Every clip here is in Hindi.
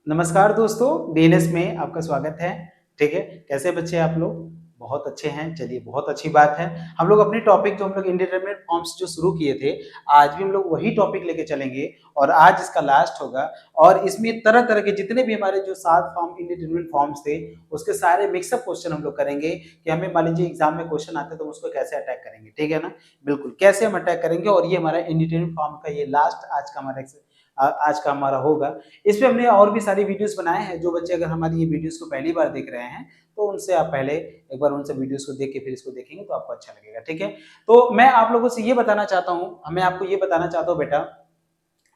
नमस्कार दोस्तों, डीएनएस में आपका स्वागत है। ठीक है, कैसे बच्चे आप लोग? बहुत अच्छे हैं। चलिए, बहुत अच्छी बात है। हम लोग अपनी टॉपिक जो हम लोग इंडिटरमिनेट फॉर्म्स जो शुरू किए थे, आज भी हम लोग वही टॉपिक लेके चलेंगे और आज इसका लास्ट होगा। और इसमें तरह-तरह के जितने भी हमारे जो 7 फॉर्म इंडिटरमिनेट फॉर्म्स थे, उसके सारे मिक्सअप क्वेश्चन हम लोग करेंगे कि हमें मान लीजिए एग्जाम में क्वेश्चन आते हैं तो हम उसको कैसे अटैक करेंगे। ठीक है ना? बिल्कुल, कैसे हम अटैक करेंगे और ये हमारा इंडिटरमिनेट फॉर्म का ये लास्ट आज का हमारा होगा। इस पे हमने और भी सारी वीडियोस बनाए हैं। जो बच्चे अगर हमारी ये वीडियोस को पहली बार देख रहे हैं तो उनसे आप पहले एक बार उनसे वीडियोस को देख के फिर इसको देखेंगे तो आपको अच्छा लगेगा। ठीक है, तो मैं आप लोगों से ये बताना चाहता हूँ, मैं आपको ये बताना चाहता हूँ बेटा,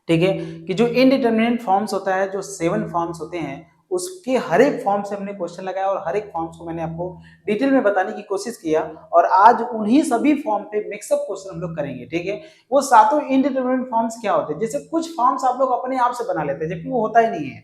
ठीक है, कि जो इनडिटरमिनेट फॉर्म्स होता है, जो 7 फॉर्म्स होते हैं, उसके हर एक फॉर्म से हमने क्वेश्चन लगाया और हर एक फॉर्म्स को मैंने आपको डिटेल में बताने की कोशिश किया। और आज उन्हीं सभी फॉर्म पे मिक्सअप क्वेश्चन हम लोग करेंगे। ठीक है, वो सातों इनडिटरमिनेट फॉर्म्स क्या होते हैं? जैसे कुछ फॉर्म्स आप लोग अपने आप से बना लेते हैं, जबकि वो होता ही नहीं है।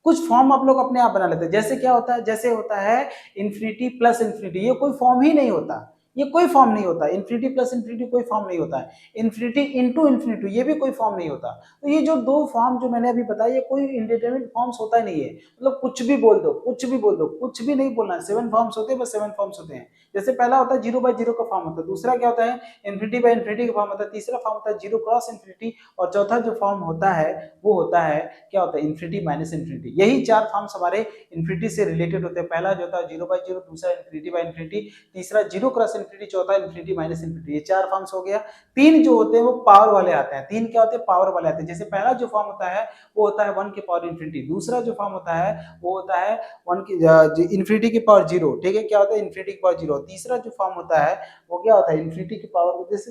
कुछ फॉर्म आप लोग अपने आप बना लेते हैं। जैसे क्या होता है? जैसे होता है इन्फिनिटी प्लस इन्फिनिटी, ये कोई फॉर्म ही नहीं होता। ये कोई फॉर्म नहीं होता। इन्फिनिटी प्लस इन्फिनिटी कोई फॉर्म नहीं होता है। इन्फिनिटी इंटू इन्फिनिटी, ये भी कोई फॉर्म नहीं होता। तो ये जो दो फॉर्म जो मैंने अभी बताया, ये कोई इंडिटरमिनेट फॉर्म्स होता ही नहीं है। मतलब कुछ भी बोल दो, कुछ भी बोल दो, कुछ भी नहीं बोलना है। 7 फॉर्म्स होते हैं, बस 7 फॉर्म्स होते हैं। जैसे पहला होता है 0/0 का फॉर्म होता है, दूसरा क्या होता है इन्फिनिटी बाय इन्फिनिटी का फॉर्म होता है, तीसरा फॉर्म होता है 0 क्रॉस इन्फिनिटी, और चौथा जो फॉर्म होता है वो होता है क्या होता है इन्फिनिटी माइनस इन्फिनिटी। यही 4 फॉर्म्स हमारे इन्फिनिटी से रिलेटेड होते हैं। पहला जो होता है 0/0, दूसरा इन्फिनिटी बाय इन्फिनिटी, तीसरा 0 क्रॉस इन्फिनिटी, चौथा इन्फिनिटी माइनस इन्फिनिटी। ये 4 फॉर्म्स हो गया। 3 जो होते हैं वो पावर वाले आते हैं। 3 क्या होते हैं? पावर वाले आते हैं। जैसे पहला जो फॉर्म होता है वो होता है 1 की पावर इन्फिनिटी, दूसरा जो फॉर्म होता है वो होता है 1 की इन्फिनिटी की पावर 0। ठीक है, क्या होता है इन्फिनिटी की पावर 0। तीसरा जो फॉर्म होता है वो क्या होता है इन्फिनिटी की पावर, जैसे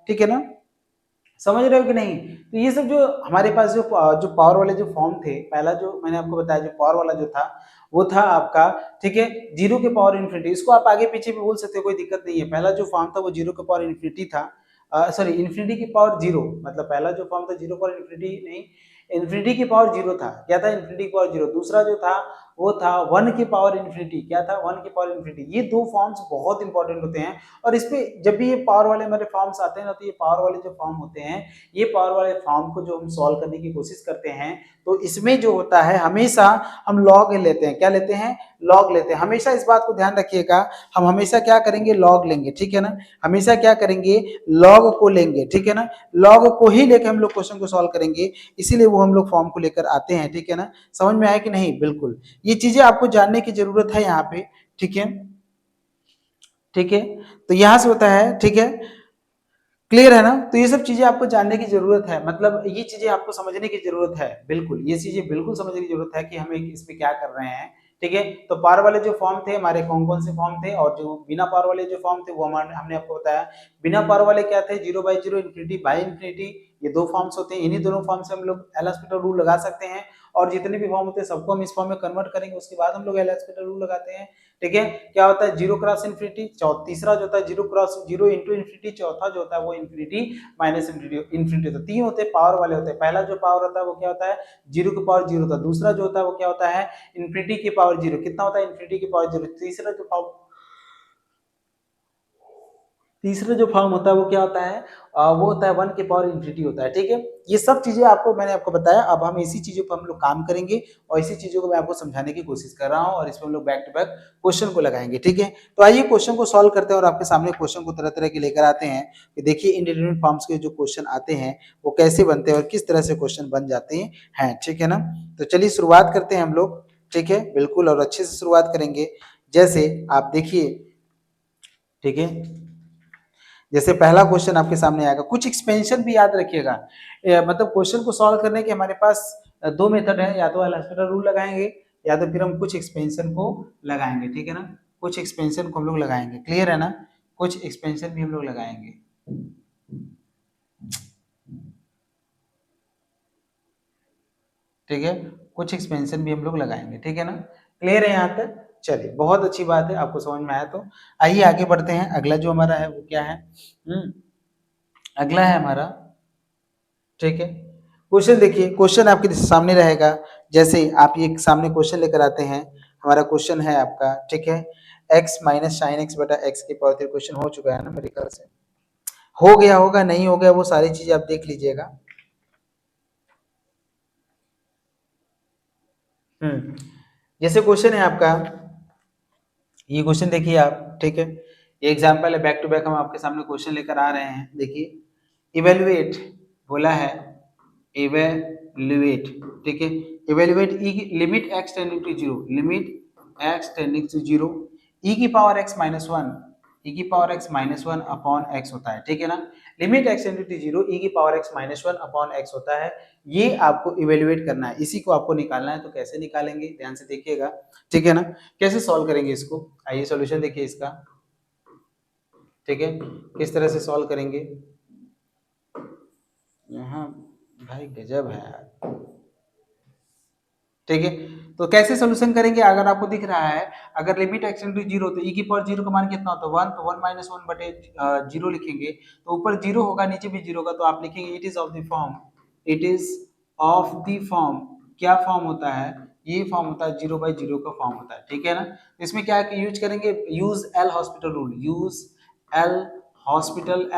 ठीक है ना, समझ रहे हो कि नहीं? तो ये सब जो हमारे पास जो पावर वाले जो फॉर्म थे, पहला जो मैंने आपको बताया जो पावर वाला जो था वो था आपका, ठीक है, 0 के पावर इन्फिनिटी। इसको आप आगे पीछे भी बोल सकते हो, कोई दिक्कत नहीं है। पहला जो फॉर्म था वो 0 के पावर इन्फिनिटी था, सॉरी इन्फिनिटी की पावर 0, मतलब पहला जो फॉर्म था 0 पावर इन्फिनिटी नहीं, इन्फिनिटी की पावर 0 था। क्या था? इन्फिनिटी की पावर 0। दूसरा जो था वो था 1 की पावर इन्फिनिटी। क्या था? 1 की पावर इन्फिनिटी। ये दो फॉर्म्स बहुत इंपॉर्टेंट होते हैं। और इस पे जब भी ये पावर वाले हमारे फॉर्म्स आते हैं ना, तो ये पावर वाले जो फॉर्म होते हैं, ये पावर वाले फॉर्म को जो हम सॉल्व करने की कोशिश करते हैं, तो इसमें जो होता है हमेशा हम लॉग लेते हैं। क्या लेते हैं? लॉग लेते हैं। हमेशा इस बात को ध्यान रखिएगा, हम हमेशा क्या करेंगे? लॉग लेंगे। ठीक है ना, हमेशा क्या करेंगे? लॉग को लेंगे। ठीक है ना, लॉग को ही लेकर हम लोग क्वेश्चन को सॉल्व करेंगे, इसीलिए वो हम लोग फॉर्म को लेकर आते हैं। ठीक है ना, समझ में आया कि नहीं? बिल्कुल, ये चीजें आपको जानने की जरूरत है यहाँ पे। ठीक है, ठीक है, तो यहां से होता है, ठीक है, क्लियर है ना? तो ये सब चीजें आपको जानने की जरूरत है, मतलब ये चीजें आपको समझने की जरूरत है। बिल्कुल, ये चीजें बिल्कुल समझने की जरूरत है कि हमें इसमें क्या कर रहे हैं। ठीक है, तो पावर वाले जो फॉर्म थे हमारे कौन कौन से फॉर्म थे, और जो बिना पावर वाले जो फॉर्म थे वो हमने आपको बताया। बिना पावर वाले क्या थे? 0/0, इन्फिनिटी बाय इन्फिनिटी, ये दो फॉर्म्स होते हैं। इन्हीं दोनों फॉर्म से हम लोग एल हॉस्पिटल रूल लगा सकते हैं। और जितने भी फॉर्म होते हैं सबको हम इस फॉर्म में कन्वर्ट करेंगे, उसके बाद हम लोग एल हॉस्पिटल रूल लगाते हैं। ठीक है, क्या होता है 0 क्रॉस इन्फिनिटी, तीसरा जो होता है 0 क्रॉस 0 इंटू इन्फिनिटी, चौथा जो होता है वो इन्फिनिटी माइनस इन्फिनिटी। इन्फिनिटी तो 3 होते हैं, पावर वाले होते हैं। पहला जो पावर होता है वो क्या होता है? 0 की पावर 0 होता है। दूसरा जो होता है वो क्या होता है? इन्फिनिटी की पावर 0। कितना होता है? इन्फिनिटी की पावर 0। तीसरा जो फॉर्म होता है वो क्या होता है? वो होता है 1 की पावर इन्फिनिटी होता है। ठीक है, ये सब चीजें आपको मैंने आपको बताया। अब हम इसी चीजों पर हम लोग काम करेंगे और इसी चीजों को मैं आपको समझाने की कोशिश कर रहा हूँ, और इसमें हम लोग बैक टू बैक क्वेश्चन को लगाएंगे। ठीक है, तो आइए क्वेश्चन को सॉल्व करते हैं और आपके सामने क्वेश्चन को तरह तरह के लेकर आते हैं कि देखिए इंडिटरमिनेट फॉर्म्स के जो क्वेश्चन आते हैं वो कैसे बनते हैं और किस तरह से क्वेश्चन बन जाते हैं। ठीक है ना, तो चलिए शुरुआत करते हैं हम लोग। ठीक है, बिल्कुल, और अच्छे से शुरुआत करेंगे। जैसे आप देखिए, ठीक है, जैसे पहला क्वेश्चन आपके सामने आएगा, कुछ एक्सपेंशन भी याद रखिएगा। मतलब क्वेश्चन को सॉल्व करने के हमारे पास दो मेथड है, या तो एल हॉस्पिटल रूल लगाएंगे या तो फिर हम कुछ एक्सपेंशन को लगाएंगे। ठीक है ना, कुछ एक्सपेंशन को हम लोग लगाएंगे। क्लियर है ना, कुछ एक्सपेंशन भी हम लोग लगाएंगे। ठीक है, कुछ एक्सपेंशन भी हम लोग लगाएंगे। ठीक है ना, क्लियर है यहाँ तक? चलिए, बहुत अच्छी बात है, आपको समझ में आया। तो आइए आगे बढ़ते हैं। अगला जो हमारा है वो क्या है? अगला है हमारा, ठीक है, क्वेश्चन देखिए, क्वेश्चन आपके सामने रहेगा। जैसे आप ये सामने क्वेश्चन लेकर आते हैं, हमारा क्वेश्चन है आपका, ठीक है, x माइनस साइन एक्स बटा एक्स की पावर 3। क्वेश्चन हो चुका है ना मेरे ख्याल से, हो गया होगा, नहीं हो गया वो सारी चीजें आप देख लीजिएगा। जैसे क्वेश्चन है आपका, ये क्वेश्चन देखिए आप, ठीक है, ये एग्जांपल है, बैक टू बैक हम आपके सामने क्वेश्चन लेकर आ रहे हैं। देखिए इवेल्युएट बोला है, इवेल्युएट, ठीक है, इवेल्युएट ई की limit x tending to 0, limit x tending to 0 e की पावर x माइनस 1, e की power x minus 1 upon x होता है, ठीक है ना। Limit x tending to 0 e की power x minus 1 upon x होता है, ये आपको इवेल्युएट करना है, इसी को आपको निकालना है। तो कैसे निकालेंगे, ध्यान से देखिएगा, ठीक है ना। कैसे सॉल्व करेंगे इसको, आइए सॉल्यूशन देखिए इसका, ठीक है, किस तरह से सॉल्व करेंगे। यहाँ भाई गजब है यार, ठीक है। तो कैसे सोल्यूशन करेंगे, अगर आपको दिख रहा है, अगर लिमिट x टेंड टू 0 तो e की पावर 0 का मान कितना होता है 1, तो 1 माइनस 1 बटे 0 लिखेंगे, तो ऊपर 0 होगा नीचे भी 0 होगा, तो आप लिखेंगे it is of the form, it is of the form, क्या फॉर्म होता है, ये फॉर्म होता है 0/0 का फॉर्म होता है, ठीक है ना। इसमें क्या यूज करेंगे, use L Hospital rule, use L Hospital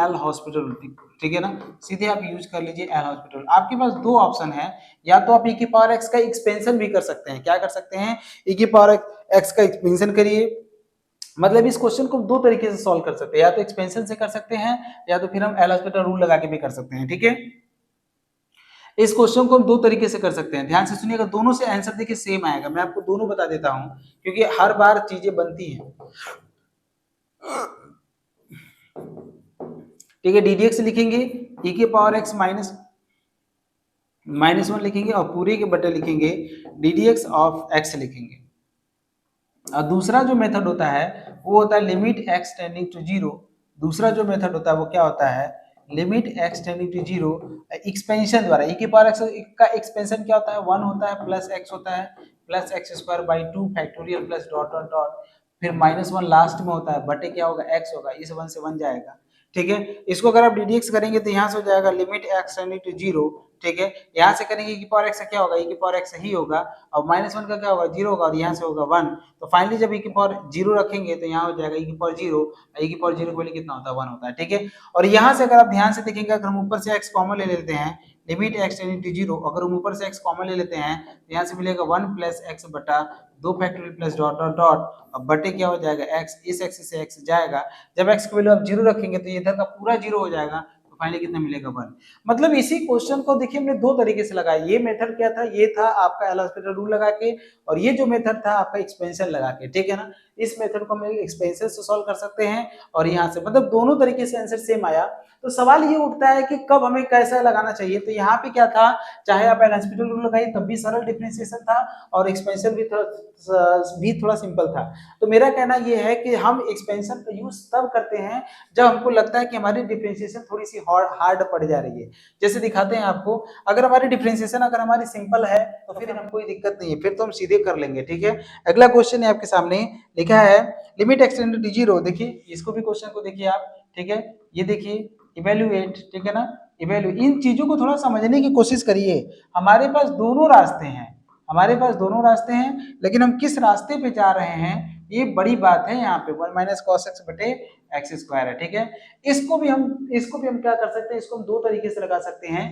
rule, ठीक है ना। सीधे आप यूज कर लीजिए एल हॉस्पिटल। आपके पास दो ऑप्शन है, या तो आप e की पावर x का एक्सपेंशन भी कर सकते हैं, क्या कर सकते हैं, e की पावर x का एक्सपेंशन करिए, मतलब इस क्वेश्चन को दो तरीके से सॉल्व कर सकते हैं, या तो एक्सपेंशन से कर सकते हैं, या तो फिर हम एल हॉस्पिटल रूल लगा के भी कर सकते हैं, ठीक है। इस क्वेश्चन को हम दो तरीके से कर सकते हैं, ध्यान से सुनिएगा, दोनों से आंसर देखिए सेम आएगा, मैं आपको दोनों बता देता हूं, क्योंकि हर बार चीजें बनती हैं, ठीक है। ddx लिखेंगे, e की पावर x माइनस 1 लिखेंगे, और पूरे के बटे लिखेंगे ddx ऑफ x लिखेंगे। और दूसरा जो मेथड होता है वो होता है लिमिट x टेंडिंग टू 0, दूसरा जो मेथड होता है वो क्या होता है, limit x tending to 0 expansion द्वारा, e की पावर x का एक्सपेंशन क्या होता है 1 होता है, प्लस x होता है, plus x square by 2 factorial plus dot dot dot, फिर माइनस 1 लास्ट में होता है, बटे क्या होगा x होगा, इस 1 से 1 जाएगा, ठीक है। इसको अगर आप ddx करेंगे तो यहाँ से हो जाएगा लिमिट x टेंडिंग टू 0, ठीक है। यहाँ से करेंगे e की पावर x का क्या होगा, e की पावर x ही होगा, और माइनस 1 का क्या होगा 0 होगा, और यहाँ से होगा 1, तो फाइनली जब e की पावर 0 रखेंगे तो यहाँ हो जाएगा e की पावर 0, e की पावर 0 के वैल्यू कितना होता है 1 होता है, ठीक है। और यहाँ से अगर आप ध्यान से देखेंगे, अगर हम ऊपर से x कॉमन ले लेते हैं, लिमिट x टेंडिंग टू 0, अगर हम ऊपर से x कॉमन ले लेते हैं तो यहाँ से मिलेगा 1 प्लस x बटा 2 factorial plus dot dot dot, अब बटे क्या हो जाएगा x, इस x से x जाएगा, जब x की वैल्यू आप 0 रखेंगे तो ये इधर का पूरा 0 हो जाएगा, तो फाइनली कितना मिलेगा 1। मतलब इसी क्वेश्चन को देखिए हमने दो तरीके से लगाया, ये मेथड क्या था, ये था आपका एल हॉस्पिटल रूल लगा के, और ये जो मेथड था आपका एक्सपेंशन लगा के, ठीक है ना। इस मेथड को हम एक्सपेंशन से सॉल्व कर सकते हैं, और यहाँ से, मतलब दोनों तरीके से आंसर सेम आया। तो सवाल ये उठता है कि कब हमें कैसा लगाना चाहिए, तो यहाँ पे क्या था, चाहे आप एल हॉस्पिटल रूल लगाइए तब भी सरल डिफरेंशिएशन था, और एक्सपेंशन भी थोड़ा सिंपल था। तो मेरा कहना ये है कि हम एक्सपेंशन का यूज तब करते हैं जब हमको लगता है कि हमारी डिफरेंशिएशन थोड़ी सी हार्ड पड़ जा रही है। जैसे दिखाते हैं आपको, अगर हमारी डिफरेंशिएशन अगर हमारी सिंपल है तो फिर हम कोई दिक्कत नहीं है, फिर तो हम सीधे कर लेंगे, ठीक है। अगला क्वेश्चन है आपके सामने, लिखा है लिमिट x टेंड टू 0, देखिए इसको भी क्वेश्चन को देखिए आप, ठीक है, ये देखिए इवेल्युएट, ठीक है ना, इवेल्युएट, इन चीजों को थोड़ा समझने की कोशिश करिए। हमारे पास दोनों रास्ते हैं, हमारे पास दोनों रास्ते हैं, लेकिन हम किस रास्ते पे जा रहे हैं ये बड़ी बात है। यहाँ पे 1 माइनस कॉस एक्स बटे एक्स स्क्वायर है, ठीक है। इसको भी हम क्या कर सकते हैं, इसको हम दो तरीके से लगा सकते हैं।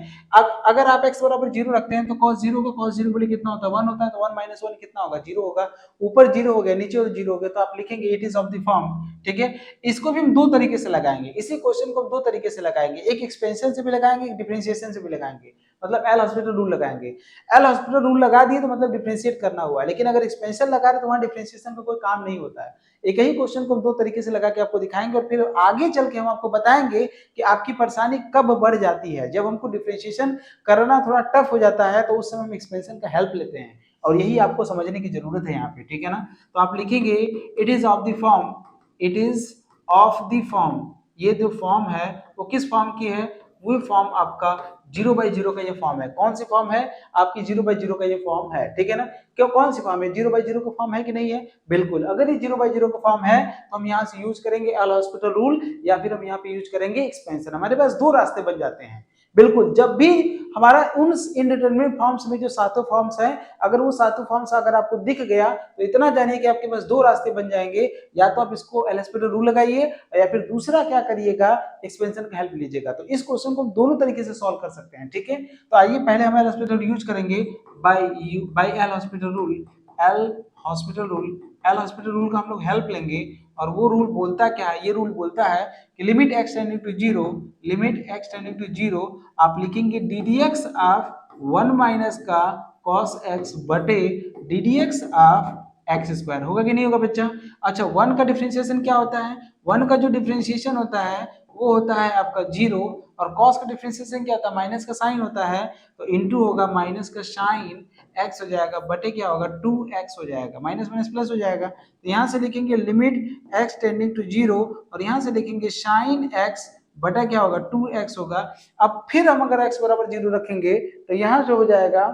अगर आप x बराबर 0 रखते हैं तो cos 0 का cos 0 बोले कितना होता है 1 होता है, तो 1 माइनस 1 कितना होगा 0 होगा, ऊपर 0 हो गया नीचे 0 हो गया, तो आप लिखेंगे it is of the form, ठीक है। इसको भी हम दो तरीके से लगाएंगे, इसी क्वेश्चन को हम दो तरीके से लगाएंगे, एक एक्सपेंशन से भी लगाएंगे, एक डिफरेंशिएशन से भी लगाएंगे, मतलब एल हॉस्पिटल रूल लगाएंगे। एल हॉस्पिटल रूल लगा दिए तो मतलब डिफरेंशिएट करना हुआ, लेकिन अगर एक्सपेंशन लगा रहे तो वहां डिफरेंशिएशन का कोई काम नहीं होता है। एक ही क्वेश्चन को हम दो तरीके से लगा के आपको दिखाएंगे, और फिर आगे चल के हम आपको बताएंगे कि आपकी परेशानी कब बढ़ जाती है, जब हमको डिफरेंशिएशन करना थोड़ा टफ हो जाता है तो उस समय हम एक्सपेंशन का हेल्प लेते हैं, और यही आपको समझने की जरूरत है यहाँ पे, ठीक है ना। तो आप लिखेंगे it is of the form, it is of the form, ये जो फॉर्म है वो किस फॉर्म की है, वो फॉर्म आपका 0/0 का ये फॉर्म है। कौन सी फॉर्म है आपकी 0/0 का ये फॉर्म है, ठीक है ना। क्यों, कौन सी फॉर्म है, 0/0 का फॉर्म है कि नहीं है, बिल्कुल। अगर ये 0/0 का फॉर्म है तो हम यहाँ से यूज करेंगे एल हॉस्पिटल रूल, या फिर हम यहाँ पे यूज करेंगे एक्सपेंशन। हमारे पास दो रास्ते बन जाते हैं, बिल्कुल, जब भी हमारा उन इनडिटरमिनेट फॉर्म्स में जो सातों फॉर्म्स हैं, अगर वो सातों फॉर्म्स अगर आपको दिख गया तो इतना जानिए कि आपके पास दो रास्ते बन जाएंगे, या तो आप इसको एल हॉस्पिटल रूल लगाइए या फिर दूसरा क्या करिएगा, एक्सपेंशन का हेल्प लीजिएगा। तो इस क्वेश्चन को हम दोनों तरीके से सॉल्व कर सकते हैं, ठीक है। तो आइए पहले हम एल हॉस्पिटल यूज करेंगे by L Hospital rule. L Hospital rule, L Hospital rule का हम लोग हेल्प लेंगे, और वो रूल बोलता क्या है, ये रूल बोलता है कि limit x tending to zero, limit x tending to zero आप लिखेंगे d d x of 1 minus का कॉस एक्स बटे d d x of x square. होगा कि नहीं होगा बच्चा? अच्छा, वन का डिफरेंशिएशन क्या होता है? वन का जो डिफरेंशिएशन होता है वो होता है आपका जीरो, और कॉस का डिफरेंशिएशन क्या होता है? माइनस का साइन होता है, तो इनटू होगा माइनस का साइन एक्स हो जाएगा बटे क्या होगा 2x हो जाएगा, माइनस माइनस प्लस हो जाएगा। तो यहाँ से लिखेंगे limit x tending to zero, और यहाँ से लिखेंगे साइन x बटा क्या होगा 2x होगा। अब फिर हम अगर x बराबर जीरो रखेंगे तो यहाँ से हो जाएगा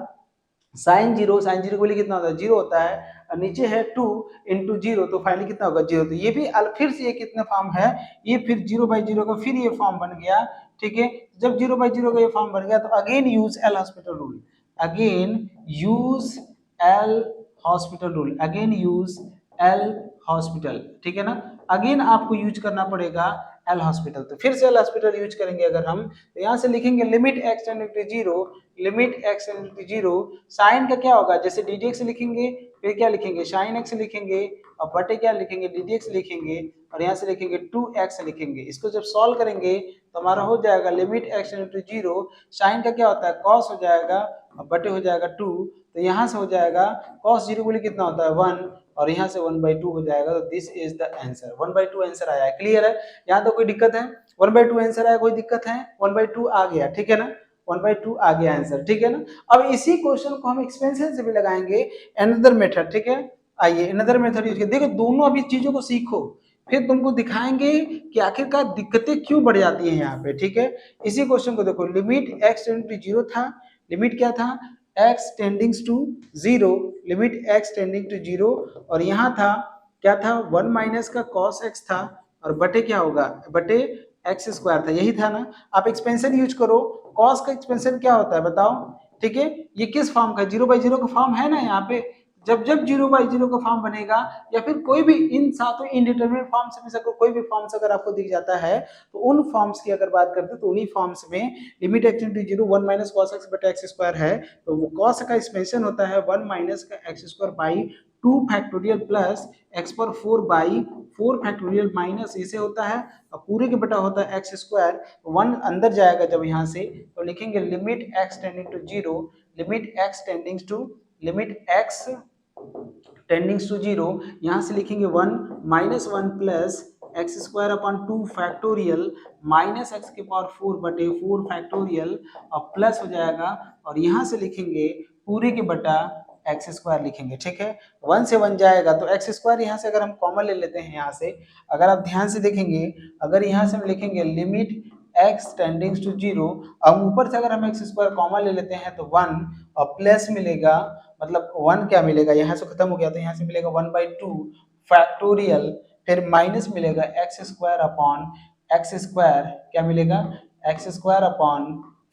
साइन जीरो के लिए कितना होता है? जीरो होता है, और नीचे है 2 इंटू जीरो, तो फाइनली कितना होगा? जीरो। तो ये भी फिर से ये कितना फॉर्म है, ये फिर जीरो बाई जीरो का फिर ये फॉर्म बन गया, ठीक है। जब जीरो बाई जीरो का ये फॉर्म बन गया तो again use L Hospital rule, again use L Hospital rule, again use L hospital, ठीक है ना। अगेन आपको यूज करना पड़ेगा एल हॉस्पिटल। तो फिर से एल हॉस्पिटल यूज करेंगे अगर हम, तो यहाँ से लिखेंगे limit x tending to zero, limit x tending to zero, sine का क्या होगा? जैसे डी डी एक्स लिखेंगे, फिर क्या लिखेंगे? साइन एक्स लिखेंगे, और बटे क्या लिखेंगे? डी डी एक्स लिखेंगे, और यहाँ से लिखेंगे 2x लिखेंगे। इसको जब सॉल्व करेंगे तो हमारा हो जाएगा limit x tending to zero, sine का क्या होता है? कॉस हो जाएगा, और बटे हो जाएगा 2, तो यहाँ से हो जाएगा कॉस जीरो के लिए कितना होता है? 1, और यहाँ से 1/2 हो जाएगा। तो this is the answer, 1/2 answer आया है। क्लियर है? यहाँ तो कोई दिक्कत है? 1/2 आंसर आया, कोई दिक्कत है? 1/2 आ गया, ठीक है ना, 1/2 आ गया आंसर, ठीक है ना। अब इसी क्वेश्चन को हम एक्सपेंशन से भी लगाएंगे, अनदर मेथड, ठीक है। आइए अनदर मेथड यूज देखो, दोनों अभी चीजों को सीखो, फिर तुमको दिखाएंगे कि आखिरकार दिक्कतें क्यों बढ़ जाती हैं यहाँ पे, ठीक है। इसी क्वेश्चन को देखो, limit x tending to zero था, लिमिट क्या था? x tends to zero, limit x tending to zero, और यहाँ था क्या था? 1 माइनस का cos x था, और बटे क्या होगा? बटे एक्स स्क्वायर था, यही था ना। आप एक्सपेंशन यूज करो, cos का एक्सपेंशन क्या होता है बताओ, ठीक है। ये किस फॉर्म का? जीरो बाई जीरो का फॉर्म है ना यहाँ पे। जब जब जीरो बाई जीरो का फॉर्म बनेगा, या फिर कोई भी इन सातों इनडिटरमिनेट फॉर्म्स में से कोई भी फॉर्म्स अगर आपको दिख जाता है, तो उन फॉर्म्स की अगर बात करते हैं तो उन्हीं फॉर्म्स में limit x to zero 1 minus cos x बटे एक्स स्क्वायर है, तो वो कॉस का एक्सपेंशन होता है 1 माइनस का x square by 2 factorial plus x पर 4 बाई 4 फैक्टोरियल माइनस इसे होता है, और पूरे के बटा होता है एक्स स्क्वायर, 1 अंदर जाएगा जब यहाँ से, तो लिखेंगे limit x tending to zero, limit x tending to, limit x tends to zero, यहाँ से लिखेंगे 1 minus 1 plus x square upon 2 factorial minus x के पावर 4 बटे 4 फैक्टोरियल, और प्लस हो जाएगा, और यहाँ से लिखेंगे पूरे के बटा एक्स स्क्वायर लिखेंगे, ठीक है। 1 से 1 जाएगा तो एक्स स्क्वायर यहाँ से अगर हम कॉमन ले लेते हैं, यहाँ से अगर आप ध्यान से देखेंगे, अगर यहाँ से हम लिखेंगे limit x tends to zero, अब ऊपर से अगर हम एक्स स्क्वायर कॉमन ले लेते हैं तो 1, और प्लस मिलेगा, मतलब 1 क्या मिलेगा? यहाँ से खत्म हो गया तो यहाँ से मिलेगा 1/2 फैक्टोरियल, फिर माइनस मिलेगा x square upon x square, क्या मिलेगा? X square upon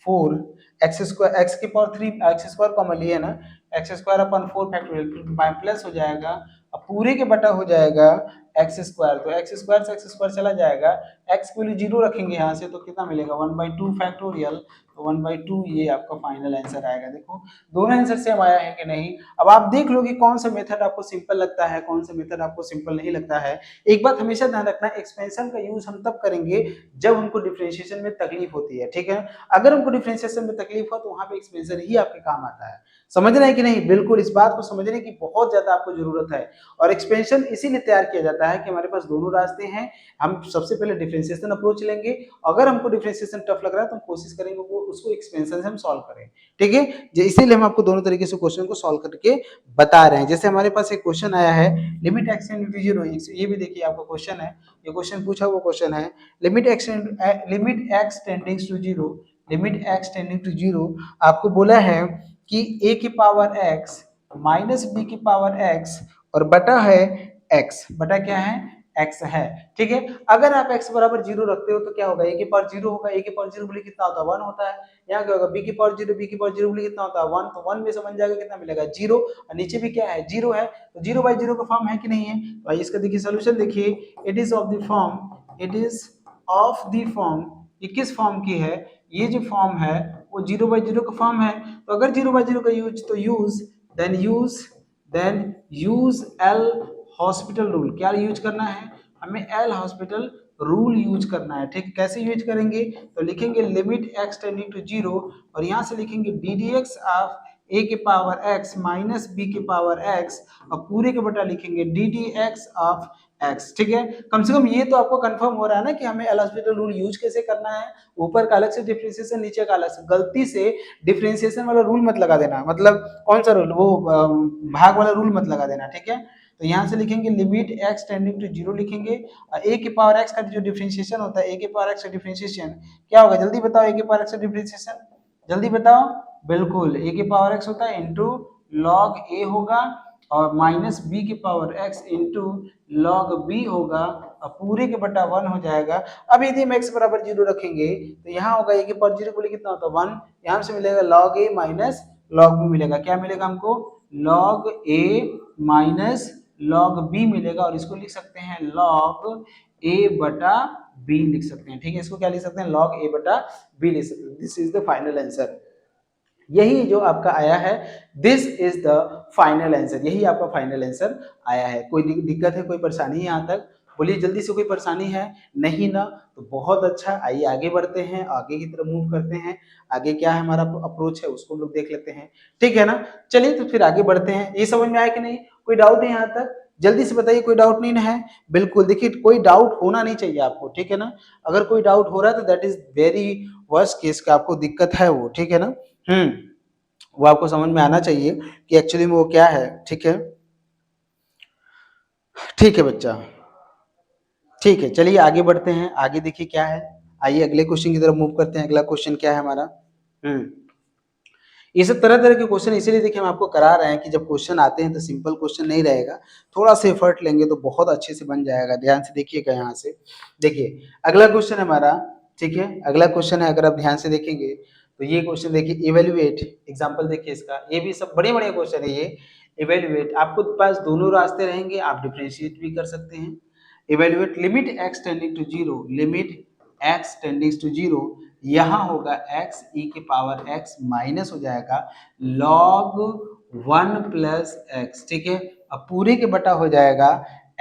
4, x square x की पावर 3, एक्स स्क्वायर कॉमन लिए ना, एक्स स्क्वायर अपॉन 4 फैक्टोरियल, फिर प्लस हो जाएगा, अब पूरे के बटा हो जाएगा एक्स स्क्वायर, तो एक्स स्क्वायर से एक्स स्क्वायर चला जाएगा, एक्स की वैल्यू जीरो रखेंगे यहाँ से, तो कितना मिलेगा? 1/2 फैक्टोरियल, तो 1/2 ये आपका फाइनल आंसर आएगा। देखो दोनों आंसर सेम आया है कि नहीं। अब आप देख लो कि कौन सा मेथड आपको सिंपल लगता है, कौन सा मेथड आपको सिंपल नहीं लगता है। एक बात हमेशा ध्यान रखना, एक्सपेंशन का यूज हम तब करेंगे जब हमको डिफरेंशिएशन में तकलीफ होती है, ठीक है। अगर हमको डिफरेंशिएशन में तकलीफ हो तो वहां पे एक्सपेंशन ही आपके काम आता है। समझ रहे हैं कि नहीं? बिल्कुल, इस बात को समझने की बहुत ज्यादा आपको जरूरत है, और एक्सपेंशन इसीलिए तैयार किया जाता है कि हमारे पास दोनों रास्ते हैं। हम सबसे पहले डिफरेंशिएशन अप्रोच लेंगे, अगर हमको डिफरेंशिएशन टफ लग रहा है तो हम कोशिश करेंगे वो उसको एक्सपेंशन से हम सॉल्व करें, ठीक है। इसीलिए हम आपको दोनों तरीके से क्वेश्चन को सॉल्व करके बता रहे हैं। जैसे हमारे पास एक क्वेश्चन आया है limit x tending to zero, ये भी देखिए आपका क्वेश्चन है, ये क्वेश्चन पूछा हुआ क्वेश्चन है, limit x tending to zero, limit x tending to zero, आपको बोला है कि a की पावर x माइनस b की पावर x और बटा है x, बटा क्या है? x है। ठीक है, अगर आप x बराबर 0 रखते हो तो क्या होगा, a की पावर 0 होगा, a की पावर 0 बोले कितना होता है 1 होता है। यहाँ क्या होगा, b की पावर 0, b की पावर 0 बोले कितना होता है 1, तो 1 में से बन जाएगा कितना मिलेगा 0, और नीचे भी क्या है 0 है, तो 0/0 का फॉर्म है कि नहीं है। तो आइए इसका देखिए सोल्यूशन देखिए, it is of the form, it is of the form, ये किस फॉर्म की है, ये जो फॉर्म है वो 0/0 का फॉर्म है। तो अगर 0/0 का यूज, तो then use L Hospital rule. क्या यूज करना है, हमें एल हॉस्पिटल रूल यूज करना है। ठीक, कैसे यूज करेंगे, तो लिखेंगे लिमिट x टेंडिंग टू 0, और यहाँ से लिखेंगे d d x of a के पावर x माइनस b के पावर x, और पूरे के बटा लिखेंगे d d x of x। ठीक है, कम से कम ये तो आपको कंफर्म हो रहा है ना कि हमें एल हॉस्पिटल रूल यूज कैसे करना है, ऊपर का अलग से डिफरेंशिएशन, नीचे का अलग से। गलती से डिफरेंशिएशन वाला रूल मत लगा देना, मतलब कौन सा रूल, वो भाग वाला रूल मत लगा देना। ठीक है, तो यहाँ से लिखेंगे लिमिट x टेंडिंग टू 0 लिखेंगे, और a के पावर x का जो डिफरेंशिएशन होता है, a के पावर x का डिफरेंशिएशन क्या होगा, जल्दी बताओ, a के पावर x का डिफरेंशिएशन जल्दी बताओ। बिल्कुल, a के पावर x होता है इंटू लॉग a होगा, और माइनस b के पावर x इंटू लॉग b होगा, और पूरे के बटा 1 हो जाएगा। अब यदि हम x बराबर 0 रखेंगे तो यहाँ होगा a के पावर 0 बोले कितना होता है 1, यहाँ से मिलेगा log a minus log b मिलेगा। क्या मिलेगा हमको, log a minus log b मिलेगा, और इसको लिख सकते हैं log a बटा b लिख सकते हैं। ठीक है, इसको क्या लिख सकते हैं, log a बटा b लिख सकते हैं। This is the final answer, यही जो आपका आया है, this is the final answer, यही आपका फाइनल आंसर आया है। कोई दिक्कत है, कोई परेशानी है यहाँ तक, बोलिए जल्दी से, कोई परेशानी है नहीं ना, तो बहुत अच्छा। आइए आगे बढ़ते हैं, आगे की तरफ मूव करते हैं। आगे क्या है हमारा अप्रोच है उसको हम लोग देख लेते हैं, ठीक है ना। चलिए तो फिर आगे बढ़ते हैं। ये समझ में आया कि नहीं, कोई डाउट है यहाँ तक, जल्दी से बताइए, कोई डाउट नहीं है। बिल्कुल, देखिए कोई डाउट होना नहीं चाहिए आपको, ठीक है ना। अगर कोई डाउट हो रहा है तो that is very worst case का आपको दिक्कत है वो, ठीक है ना। वो आपको समझ में आना चाहिए कि एक्चुअली में वो क्या है, ठीक है। ठीक है बच्चा, ठीक है, चलिए आगे बढ़ते हैं। आगे देखिए क्या है, आइए अगले क्वेश्चन की तरफ मूव करते हैं। अगला क्वेश्चन क्या है हमारा, ये सब तरह तरह के क्वेश्चन इसीलिए देखिए हम आपको करा रहे हैं कि जब क्वेश्चन आते हैं तो सिंपल क्वेश्चन नहीं रहेगा, थोड़ा सा एफर्ट लेंगे तो बहुत अच्छे से बन जाएगा। ध्यान से देखिएगा, यहाँ से देखिए अगला क्वेश्चन है हमारा, ठीक है। अगला क्वेश्चन है, अगर आप ध्यान से देखेंगे तो ये क्वेश्चन देखिए, इवेल्युएट एग्जाम्पल देखिए इसका, ये भी सब बड़े बड़े क्वेश्चन है ये। इवेल्युएट, आपको पास दोनों रास्ते रहेंगे, आप डिफ्रेंशिएट भी कर सकते हैं। Evaluate limit x tending to 0, limit x tending to 0, यहाँ होगा x e के पावर x माइनस हो जाएगा log 1 प्लस x, ठीक है। अब पूरे के बटा हो जाएगा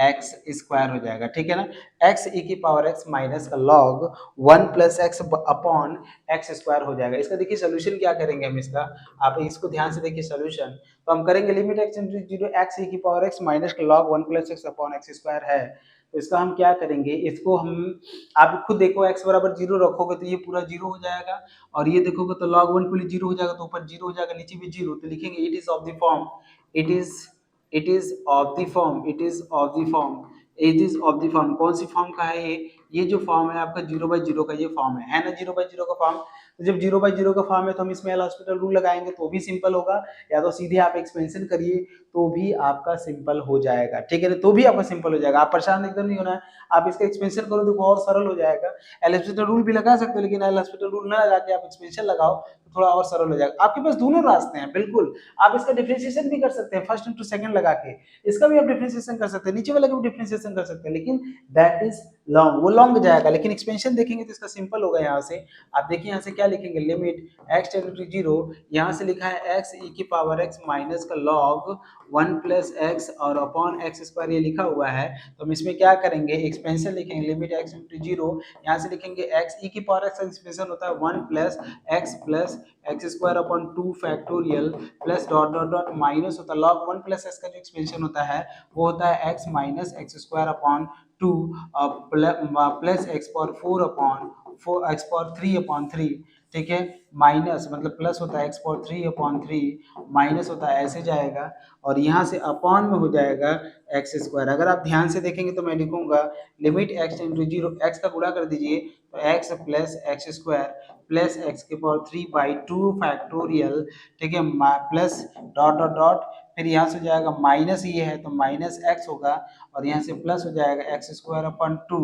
x स्क्वायर हो जाएगा, ठीक है ना। x e की पावर x माइनस का log 1 plus x upon x square हो जाएगा। इसका देखिए सोल्यूशन क्या करेंगे हम इसका, आप इसको ध्यान से देखिए सोल्यूशन। तो हम करेंगे limit x into 0 x e की पावर x माइनस का log 1 plus x upon x square है, तो इसका हम क्या करेंगे, इसको हम, आप खुद देखो x बराबर 0 रखोगे तो ये पूरा 0 हो जाएगा, और ये देखोगे तो log 1 पूरी 0 हो जाएगा, तो ऊपर 0 हो जाएगा, नीचे भी 0, तो लिखेंगे it is of the form, it is of the form, it is of the form, it is of the form. कौन सी फॉर्म का है ये जो फॉर्म है आपका 0/0 का ये फॉर्म है ना, 0/0 का फॉर्म। तो जब 0/0 का फॉर्म है तो हम इसमें एल हॉस्पिटल रूल लगाएंगे तो भी सिंपल होगा, या तो सीधे आप एक्सपेंशन करिए तो भी आपका सिंपल हो जाएगा, ठीक है ना, तो भी आपका सिंपल हो जाएगा। आप परेशान एकदम नहीं होना है, आप इसका एक्सपेंशन करो देखो और सरल हो जाएगा। एल हॉस्पिटल रूल भी लगा सकते हो, लेकिन एल हॉस्पिटल रूल ना लगा के आप एक्सपेंशन लगाओ तो थोड़ा और सरल हो जाएगा। आपके पास दोनों रास्ते हैं, बिल्कुल आप इसका डिफरेंशिएशन भी कर सकते हैं, फर्स्ट इंटू सेकंड लगा के इसका भी आप डिफरेंशिएशन कर सकते हैं, नीचे वाला का भी डिफरेंशिएशन कर सकते हैं, लेकिन दैट इज लॉन्ग, वो लॉन्ग जाएगा। लेकिन एक्सपेंशन देखेंगे तो इसका सिंपल होगा। यहाँ से आप देखिए, यहाँ से क्या लिखेंगे, लिमिट x टेंडिंग टू 0, यहाँ से लिखा है x e की पावर x माइनस का log 1 प्लस एक्स और अपॉन एक्स स्क्वायर ये लिखा हुआ है, तो हम इसमें क्या करेंगे, एक्सपेंशन लिखेंगे, लिमिट x इंटू 0, यहाँ से लिखेंगे x e की पावर x का एक्सपेंशन होता है 1 plus x square upon 2 factorial plus dot dot dot minus होता है log 1 प्लस एक्स का जो एक्सपेंशन होता है वो होता है x minus x square upon 2 plus x power 4 upon 4 x power 3 upon 3, ठीक है, माइनस मतलब प्लस होता है एक्स पावर 3 अपॉन 3 माइनस होता है, ऐसे जाएगा, और यहाँ से अपॉन में हो जाएगा एक्स स्क्वायर। अगर आप ध्यान से देखेंगे तो मैं लिखूंगा लिमिट x इंटू 0, एक्स का गुणा कर दीजिए तो x plus x square x के पावर 3/2 फैक्टोरियल, ठीक है, प्लस डॉट डॉट डॉट फिर यहाँ से हो जाएगा माइनस ये है तो माइनस एक्स होगा, और यहाँ से प्लस हो जाएगा एक्स स्क्वायर अपॉन 2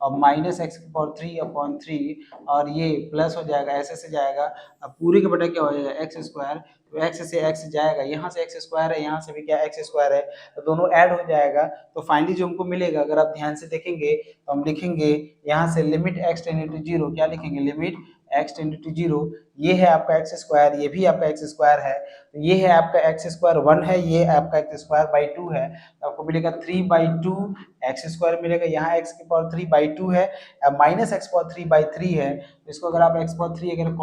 और माइनस एक्स की पावर 3 अपॉन 3 और ये प्लस हो जाएगा, ऐसे से जाएगा। अब पूरे के बटा क्या हो जाएगा एक्स स्क्वायर, तो एक्स से एक्स जाएगा, यहाँ से एक्स स्क्वायर है, यहाँ से भी क्या एक्स स्क्वायर है, तो दोनों ऐड हो जाएगा। तो फाइनली जो हमको मिलेगा, अगर आप ध्यान से देखेंगे तो हम लिखेंगे यहाँ से limit x tending to zero, क्या लिखेंगे limit x tending to zero, ये है आपका एक्स स्क्वायर, ये भी आपका एक्स स्क्वायर है, तो ये है आपका एक्स स्क्वायर 1 है, ये आपका एक्स स्क्वायर बाई 2 है, तो आपको मिलेगा 3/2 एक्स स्क्वायर मिलेगा, यहाँ एक्स की पावर 3/2 है, माइनस एक्स पावर 3/3 है, तो इसको अगर आप एक्स पावर 3 अगर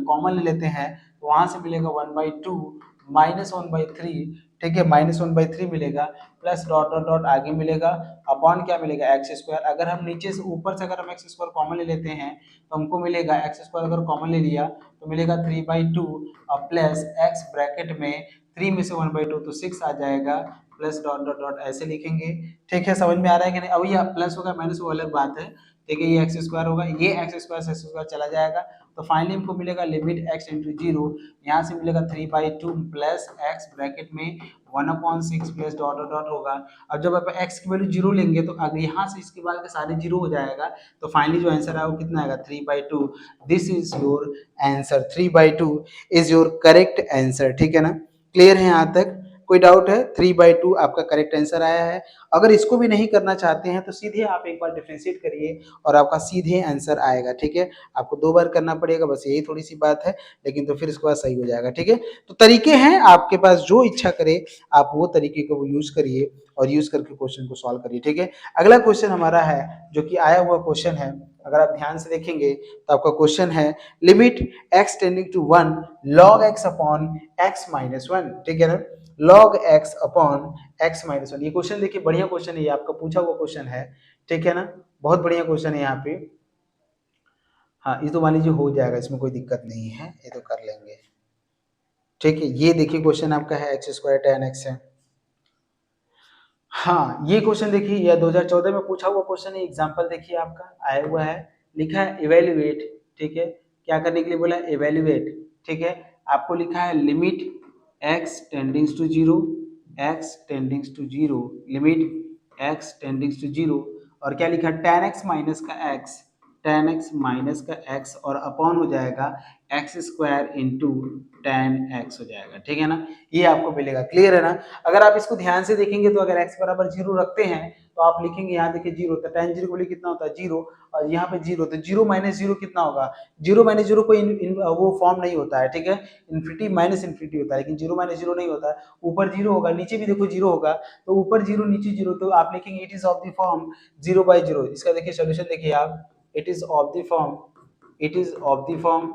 कॉमन ले लेते हैं तो वहां से मिलेगा 1/2 माइनस 1/3, ठीक है, माइनस 1/3 मिलेगा, प्लस डॉट डॉट डॉट आगे मिलेगा अपॉन क्या मिलेगा एक्स स्क्वायर। अगर हम नीचे से ऊपर से अगर हम एक्स स्क्वायर कॉमन ले लेते हैं तो हमको मिलेगा एक्स स्क्वायर अगर कॉमन ले लिया तो मिलेगा 3/2 और प्लस एक्स ब्रैकेट में 3 में से 1/2 तो 6 आ जाएगा, प्लस डॉट डॉट डॉट ऐसे लिखेंगे। ठीक है, समझ में आ रहा है कि नहीं? अब ये प्लस होगा माइनस वो अलग बात है, ठीक है, ये एक्स स्क्वायर होगा, ये एक्स स्क्वायर से एक्स स्क्वायर चला जाएगा, तो फाइनली हमको मिलेगा लिमिट एक्स इंटू जीरो, यहाँ से मिलेगा 3/2 प्लस एक्स ब्रैकेट में 1/6 प्लस डॉट डॉट डॉट होगा। अब जब आप एक्स की वैल्यू जीरो लेंगे तो अगर यहाँ से इसके बाद के सारे जीरो हो जाएगा, तो फाइनली जो आंसर आएगा वो कितना आएगा 3/2। This is your answer, 3/2 is your correct answer. ठीक है ना, क्लियर है यहाँ तक? कोई डाउट है? 3/2 आपका करेक्ट आंसर आया है। अगर इसको भी नहीं करना चाहते हैं तो सीधे आप एक बार डिफरेंशिएट करिए और आपका सीधे आंसर आएगा। ठीक है, आपको 2 बार करना पड़ेगा, बस यही थोड़ी सी बात है, लेकिन तो फिर इसके बाद सही हो जाएगा। ठीक है, तो तरीके हैं आपके पास, जो इच्छा करे आप वो तरीके को यूज करिए और यूज करके क्वेश्चन को सॉल्व करिए। ठीक है, अगला क्वेश्चन हमारा है जो कि आया हुआ क्वेश्चन है, अगर आप ध्यान से देखेंगे तो आपका क्वेश्चन है limit x tending to 1 log x upon x minus 1। ठीक है ना, log x upon x minus 1, ये क्वेश्चन देखिए बढ़िया क्वेश्चन है, ये आपका पूछा हुआ क्वेश्चन है। ठीक है ना, बहुत बढ़िया क्वेश्चन है यहाँ पे। हाँ, ये तो मान लीजिए हो जाएगा, इसमें कोई दिक्कत नहीं है, ये तो कर लेंगे। ठीक है, ये देखिए क्वेश्चन आपका है एक्स स्क्वायर tan x है। हाँ, ये क्वेश्चन देखिए, यह 2014 में पूछा हुआ क्वेश्चन है, एग्जाम्पल देखिए आपका आया हुआ है, लिखा है इवेल्युएट। ठीक है, क्या करने के लिए बोला है? इवेल्युएट। ठीक है, आपको लिखा है limit x tends to zero, x tends to zero, limit x tends to zero, और क्या लिखा है tan x माइनस का x, tan x माइनस का x और अपॉन हो जाएगा x square into tan x हो जाएगा। ठीक है ना, ये आपको मिलेगा। क्लियर है ना? अगर आप इसको ध्यान से देखेंगे तो अगर x बराबर जीरो रखते हैं तो आप लिखेंगे, यहाँ देखिए जीरो, तो tan जीरो को लिए कितना होता है जीरो, और यहाँ पे जीरो, तो जीरो माइनस जीरो कितना होगा? जीरो माइनस जीरो कोई वो फॉर्म नहीं होता है। ठीक है, इन्फिनिटी माइनस इन्फिनिटी होता है, लेकिन जीरो माइनस जीरो नहीं होता है। ऊपर जीरो होगा, नीचे भी देखो जीरो होगा, तो ऊपर जीरो नीचे जीरो, तो आप लिखेंगे it is of the form 0/0। इसका देखिए सोल्यूशन देखिए आप, it is of the form, it is of the form,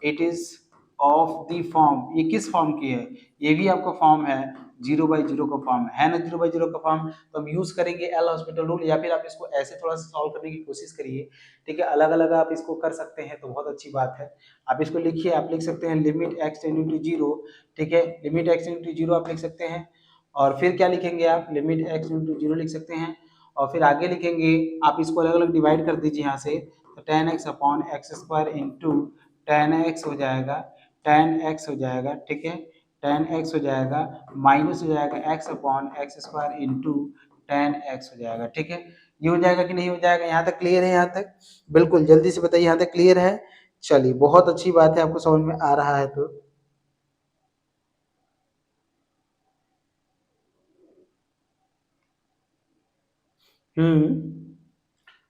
it is of the form, ये किस फॉर्म की है? ये भी आपका फॉर्म है 0/0 का फॉर्म है ना, 0/0 का फॉर्म, तो हम यूज करेंगे एल हॉस्पिटल रूल, या फिर आप इसको ऐसे थोड़ा सा सॉल्व करने की कोशिश करिए। ठीक है, अलग अलग आप इसको कर सकते हैं तो बहुत अच्छी बात है। आप इसको लिखिए, आप लिख सकते हैं limit x tending to zero. ठीक है, limit x tending to zero आप लिख सकते हैं, और फिर क्या लिखेंगे आप? Limit x tending to zero लिख सकते हैं, और फिर आगे लिखेंगे, आप इसको अलग अलग डिवाइड कर दीजिए यहाँ से, तो tan x upon x square into tan x हो जाएगा, tan x हो जाएगा। ठीक है, tan x हो जाएगा, माइनस हो जाएगा x upon x square into tan x हो जाएगा। ठीक है, ये हो जाएगा कि नहीं हो जाएगा? यहाँ तक क्लियर है? यहाँ तक बिल्कुल जल्दी से बताइए, यहाँ तक क्लियर है? चलिए, बहुत अच्छी बात है, आपको समझ में आ रहा है तो।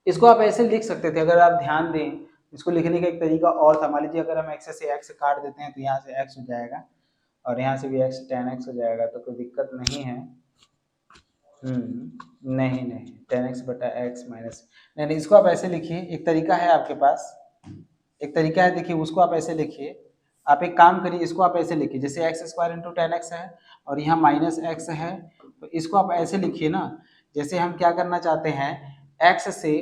इसको आप ऐसे लिख सकते थे अगर आप ध्यान दें, इसको लिखने का एक तरीका और था। मान लीजिए अगर हम x से x काट देते हैं तो यहाँ से x हो जाएगा, और यहाँ से भी x tan x हो जाएगा, तो कोई दिक्कत नहीं है। नहीं नहीं, tan x बटा x माइनस, नहीं नहीं, इसको आप ऐसे लिखिए, एक तरीका है आपके पास, एक तरीका है, देखिए उसको आप ऐसे लिखिए। आप एक काम करिए, इसको आप ऐसे लिखिए, जैसे x square into ten x है और यहाँ माइनस एक्स है, तो इसको आप ऐसे लिखिए ना, जैसे हम क्या करना चाहते हैं, एक्स से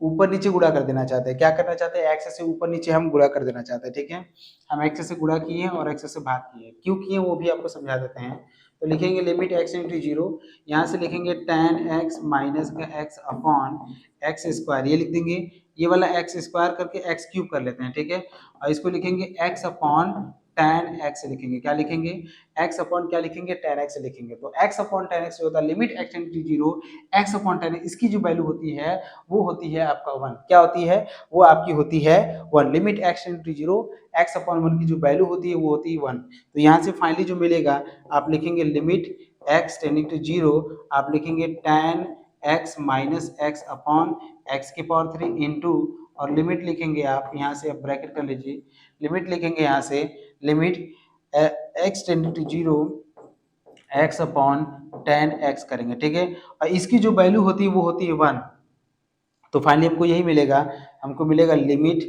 ऊपर नीचे गुणा कर देना चाहते हैं। क्या करना चाहते हैं? एक्स से ऊपर नीचे हम गुणा कर देना चाहते हैं। ठीक है, हम एक्स से गुणा किए और एक्स से भाग किए, क्यों किए वो भी आपको समझा देते हैं। तो लिखेंगे लिमिट एक्स इंटू जीरो, यहाँ से लिखेंगे tan x माइनस का x अपॉन एक्स स्क्वायर, ये लिख देंगे, ये वाला एक्स स्क्वायर करके एक्स क्यूब कर लेते हैं। ठीक है, और इसको लिखेंगे x अपॉन tan x लिखेंगे। क्या लिखेंगे? x अपॉन क्या लिखेंगे? tan x लिखेंगे। तो x अपॉन tan x जो होता है limit x tend to 0 x upon tan इसकी जो वैल्यू होती है वो होती है आपका 1। क्या होती है? वो आपकी होती है 1। Limit x tend to 0 x upon 1 की जो वैल्यू होती है वो होती है 1। तो यहाँ से फाइनली जो मिलेगा आप लिखेंगे लिमिट x टेंडिंग टू 0 आप लिखेंगे tan x minus x upon x की पावर 3 इंटू और लिमिट लिखेंगे आप यहाँ से, अब ब्रैकेट कर लीजिए, लिमिट लिखेंगे यहाँ से limit x tending to 0 x upon tan x करेंगे। ठीक है, और इसकी जो वैल्यू होती है वो होती है 1। तो फाइनली हमको यही मिलेगा, हमको मिलेगा लिमिट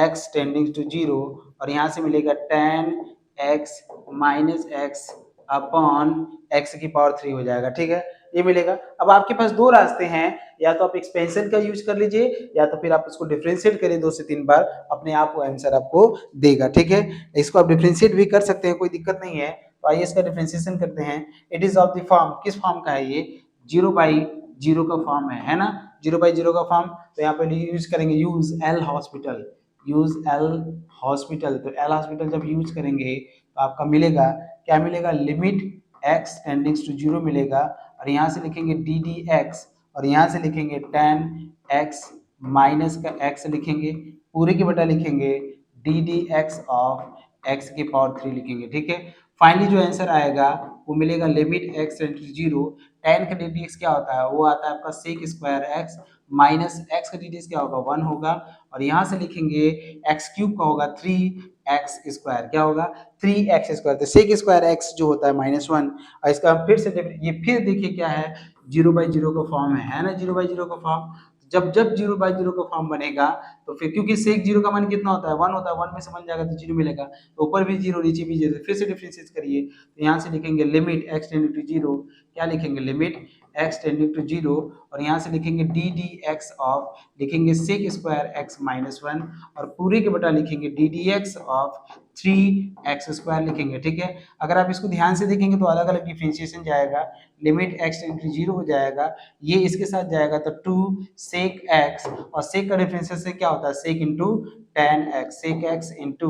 x टेंडिंग टू 0 और यहाँ से मिलेगा tan x minus x upon x की पावर 3 हो जाएगा। ठीक है, ये मिलेगा। अब आपके पास दो रास्ते हैं, या तो आप एक्सपेंशन का यूज कर लीजिए या तो फिर आप इसको डिफरेंशिएट करिए 2 से 3 बार, अपने आप वो आंसर आपको देगा। ठीक है, इसको आप डिफरेंशिएट भी कर सकते हैं, कोई दिक्कत नहीं है। तो आइए इसका डिफरेंशिएशन करते हैं। It is of the form, किस फॉर्म का है ये? 0/0 का फॉर्म है ना, 0/0 का फॉर्म। तो यहाँ पे यूज करेंगे use L hospital, use L hospital. तो एल हॉस्पिटल जब यूज करेंगे तो आपका मिलेगा, क्या मिलेगा? लिमिट x टेंडिंग्स टू 0 मिलेगा और यहाँ से लिखेंगे डी डी एक्स और यहाँ से लिखेंगे tan x माइनस का x लिखेंगे, पूरे की बटा लिखेंगे d d x of x की पावर 3 लिखेंगे। ठीक है, फाइनली जो आंसर आएगा वो मिलेगा limit x tend to 0 tan का डी डी एक्स क्या होता है? वो आता है आपका sec square x minus x का डी डी एक्स क्या होगा? 1 होगा और यहाँ से लिखेंगे x क्यूब का होगा 3x स्क्वायर, क्या होगा? 3x square. तो सेक स्क्वायर x जो होता है -1 और इसका फिर से ये फिर देखिए क्या है? 0/0 का फॉर्म है ना, 0/0 का फॉर्म। जब जब 0/0 का फॉर्म बनेगा तो फिर क्योंकि सेक 0 का मान कितना होता है? 1 होता है, 1 में से बन जाएगा तो 0 मिलेगा, तो ऊपर भी 0 नीचे भी 0। फिर से डिफरेंशिएट करिए तो यहाँ से लिखेंगे लिमिट x टेंडिंग टू 0, क्या लिखेंगे? लिमिट x टेंडिंग टू 0 और यहाँ से लिखेंगे डी डी एक्स ऑफ, लिखेंगे सेक स्क्वायर x -1 और पूरे के बटा लिखेंगे d d x of 3x square लिखेंगे। ठीक है, अगर आप इसको ध्यान से देखेंगे तो अलग अलग डिफरेंशिएशन जाएगा, लिमिट x टेंडिंग टू 0 हो जाएगा, ये इसके साथ जाएगा तो 2 सेक x और सेक का डिफरेंशिएशन क्या होता है? सेक इंटू tan x, सेक x इंटू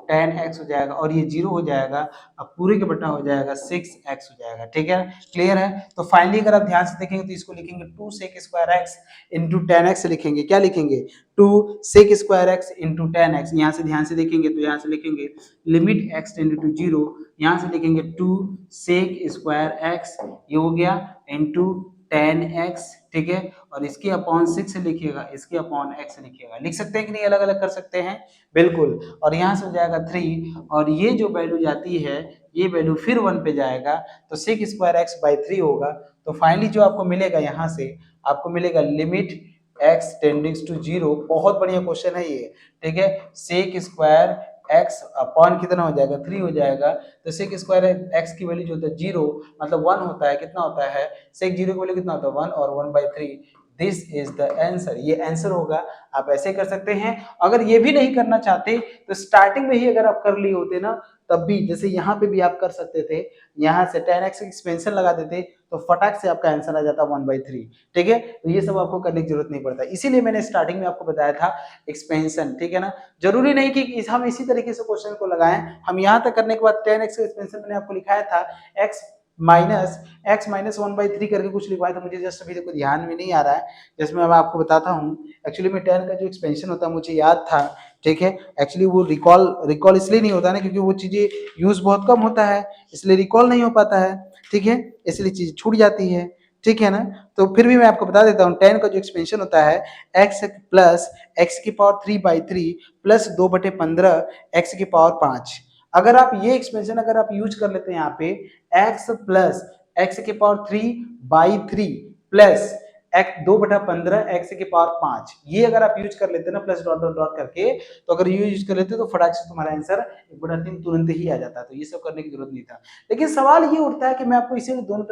tan x हो जाएगा और ये 0 हो जाएगा, अब पूरे के बटा हो जाएगा 6x हो जाएगा। ठीक है, क्लियर है? तो फाइनली अगर आप ध्यान से देखेंगे तो इसको लिखेंगे 2 sec square x into tan x लिखेंगे, क्या लिखेंगे? 2 sec square x into tan x। यहाँ से ध्यान से देखेंगे तो यहाँ से लिखेंगे लिमिट x टेंडिंग टू 0, यहाँ से लिखेंगे 2 सेक स्क्वायर x, ये हो गया, इंटू tan x। ठीक है, और इसके अपॉन 6 लिखिएगा, इसके अपॉन x लिखिएगा। लिख सकते हैं कि नहीं? अलग अलग कर सकते हैं, बिल्कुल। और यहाँ से हो जाएगा 3 और ये जो वैल्यू जाती है ये वैल्यू फिर 1 पे जाएगा तो सेक स्क्वायर x/3 होगा। तो फाइनली जो आपको मिलेगा यहाँ से आपको मिलेगा लिमिट x टेंडिंग्स टू 0। बहुत बढ़िया क्वेश्चन है ये। ठीक है, सेक स्क्वायर x अपॉन कितना हो जाएगा? 3 हो जाएगा। तो सेक स्क्वायर x की वैल्यू जो होता है 0 मतलब 1 होता है, कितना होता है? सेक 0 की वैल्यू कितना होता है? 1 और 1/3। दिस इज द आंसर, ये आंसर होगा। आप ऐसे कर सकते हैं। अगर ये भी नहीं करना चाहते तो स्टार्टिंग में ही अगर आप कर लिए होते ना तब भी, जैसे यहाँ पे भी आप कर सकते थे, यहाँ से tan x एक्सपेंशन लगा देते तो फटाक से आपका आंसर आ जाता 1/3। ठीक है, तो ये सब आपको करने की जरूरत नहीं पड़ता, इसीलिए मैंने स्टार्टिंग में आपको बताया था एक्सपेंशन। ठीक है ना, जरूरी नहीं कि हम इसी तरीके से क्वेश्चन को लगाएं। हम यहाँ तक करने के बाद tan x एक्सपेंशन मैंने आपको लिखाया था x माइनस 1/3 करके कुछ लिखवाया था, मुझे जस्ट अभी देखो ध्यान में नहीं आ रहा है, जिसमें मैं आपको बताता हूँ। एक्चुअली में tan का जो एक्सपेंशन होता है मुझे याद था। ठीक है, एक्चुअली वो रिकॉल इसलिए नहीं होता ना क्योंकि वो चीजें यूज बहुत कम होता है, इसलिए रिकॉल नहीं हो पाता है। ठीक है, इसलिए चीज छूट जाती है। ठीक है ना, तो फिर भी मैं आपको बता देता हूँ tan का जो एक्सपेंशन होता है x प्लस x की पावर 3/3 प्लस 2/15 x की पावर 5। अगर आप ये एक्सपेंशन अगर आप यूज कर लेते हैं यहाँ पे x प्लस x की पावर 3/3 प्लस x 2/15 x की पावर 5, ये अगर आप यूज कर लेते ना प्लस डॉट डॉट डॉट करके, तो अगर ये यूज कर लेते तो फटाक से तुम्हारा आंसर 1/3 तुरंत ही आ जाता। तो ये सब करने की जरूरत नहीं था। लेकिन सवाल ये उठता है कि मैं आपको इसे दोनों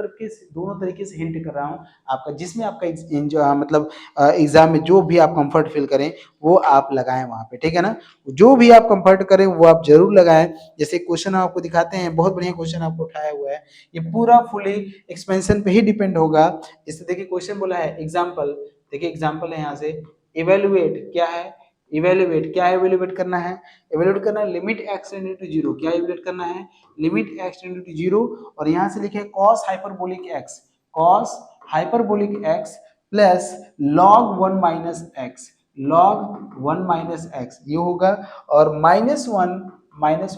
तरीके से हिंट कर रहा हूँ आपका, जिसमें आपका मतलब एग्जाम में जो भी आप कंफर्ट फील करें वो आप लगाएं वहां पे। ठीक है ना, जो भी आप कंफर्ट करें वो आप जरूर लगाएं। जैसे क्वेश्चन आपको दिखाते हैं, बहुत बढ़िया क्वेश्चन आपको उठाया हुआ है, ये पूरा फुली एक्सपेंशन पे ही डिपेंड होगा। जैसे देखिए क्वेश्चन बोला है एग्जाम्पल, देखिए एग्जाम्पल है यहाँ से, इवेलुएट क्या है? इवेल्युएट, क्या इवेल्युएट करना है? इवेल्युएट करना है limit x tending to zero. क्या इवेल्युएट करना है? Limit x tending to zero. और यहाँ से लिखे cos hyperbolic x, cos hyperbolic x plus log 1 minus x, log 1 minus x ये होगा, और माइनस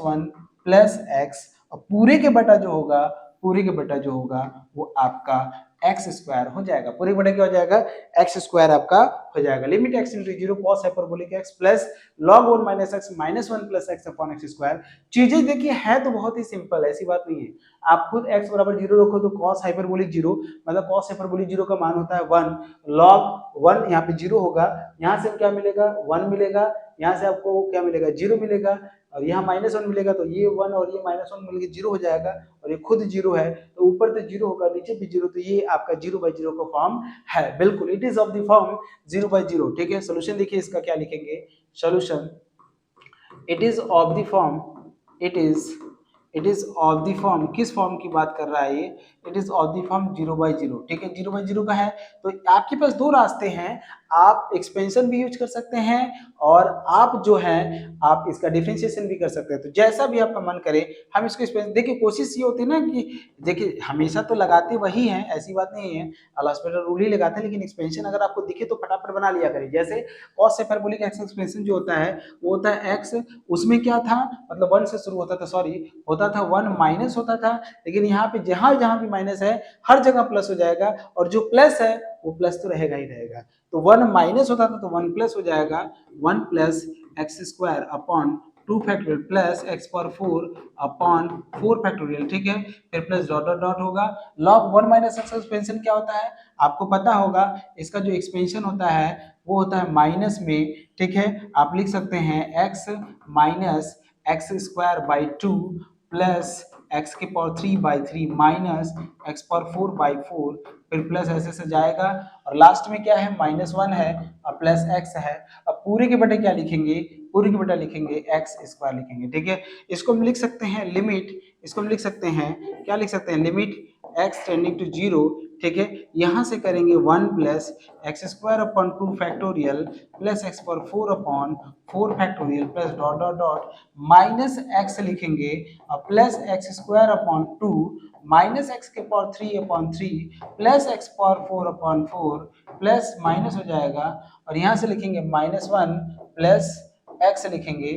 वन प्लस x, और पूरे के बटा जो होगा, पूरे के बटा जो होगा वो आपका एक्स स्क्वायर हो जाएगा। पूरे बटे क्या हो जाएगा? एक्स स्क्वायर आपका हो जाएगा। Limit x into zero cos hyperbolic x plus log one minus x minus one plus x upon x square. चीजें देखिए है तो बहुत ही सिंपल है, ऐसी बात नहीं है। आप खुद एक्स बराबर जीरो रखो तो कॉस हाइपरबोलिक जीरो मतलब कॉस हाइपरबोलिक जीरो का मान होता है वन, लॉग वन यहाँ पे जीरो होगा, यहाँ से क्या मिलेगा? वन मिलेगा, यहाँ से आपको क्या मिलेगा? जीरो मिलेगा, और यहाँ माइनस वन मिलेगा, तो ये वन और ये माइनस वन मिलकर जीरो हो जाएगा, और ये खुद जीरो है तो ऊपर तो जीरो होगा नीचे भी जीरो, तो ये आपका जीरो बाई जीरो का फॉर्म है। बिल्कुल it is of the form zero by zero. ठीक है, सोल्यूशन देखिए इसका क्या लिखेंगे? Solution it is of the form, it is of the form, किस फॉर्म की बात कर रहा है ये? It is of the form zero by zero. ठीक है, जीरो बाई जीरो का है तो आपके पास दो रास्ते हैं, आप एक्सपेंशन भी यूज कर सकते हैं और आप जो है आप इसका डिफरेंशिएशन भी कर सकते हैं। तो जैसा भी आपका मन करे हम इसको एक्सपेंशन, देखिए कोशिश ये होती है ना कि देखिए हमेशा तो लगाते वही हैं, ऐसी बात नहीं है, अल्हॉस्पिटल रूल ही लगाते हैं, लेकिन एक्सपेंशन अगर आपको दिखे तो फटाफट बना लिया करें। जैसे कॉस हाइपरबोलिक एक्स एक्सपेंशन जो होता है वो होता है एक्स, उसमें क्या था मतलब वन से शुरू होता था, सॉरी होता था वन माइनस होता था, लेकिन यहाँ पे जहां जहां भी माइनस है हर जगह प्लस हो जाएगा, और जो प्लस है वो प्लस तो रहेगा ही रहेगा। तो वन माइनस होता था तो वन प्लस हो जाएगा, one plus x square upon two factorial plus x power four upon four factorial. ठीक है, फिर प्लस डॉट डॉट डॉट होगा। Log one minus x expansion क्या होता है आपको पता होगा, इसका जो एक्सपेंशन होता है वो होता है माइनस में। ठीक है, आप लिख सकते हैं x minus x square by two plus x के power three by three minus x power four by four, फिर प्लस ऐसे से जाएगा, और लास्ट में क्या है? माइनस वन है और प्लस एक्स है। अब पूरे के बटे क्या लिखेंगे? पूरे के बटे लिखेंगे एक्स स्क्वायर लिखेंगे। ठीक है, इसको हम लिख सकते हैं लिमिट, इसको हम लिख सकते हैं क्या लिख सकते हैं? Limit x tending to zero. ठीक है, यहाँ से करेंगे one plus x square upon two factorial plus x power four upon four factorial plus dot dot dot minus x लिखेंगे और plus x square upon two minus x के power three upon three plus x power four upon four plus minus हो जाएगा, और यहाँ से लिखेंगे माइनस वन प्लस एक्स लिखेंगे,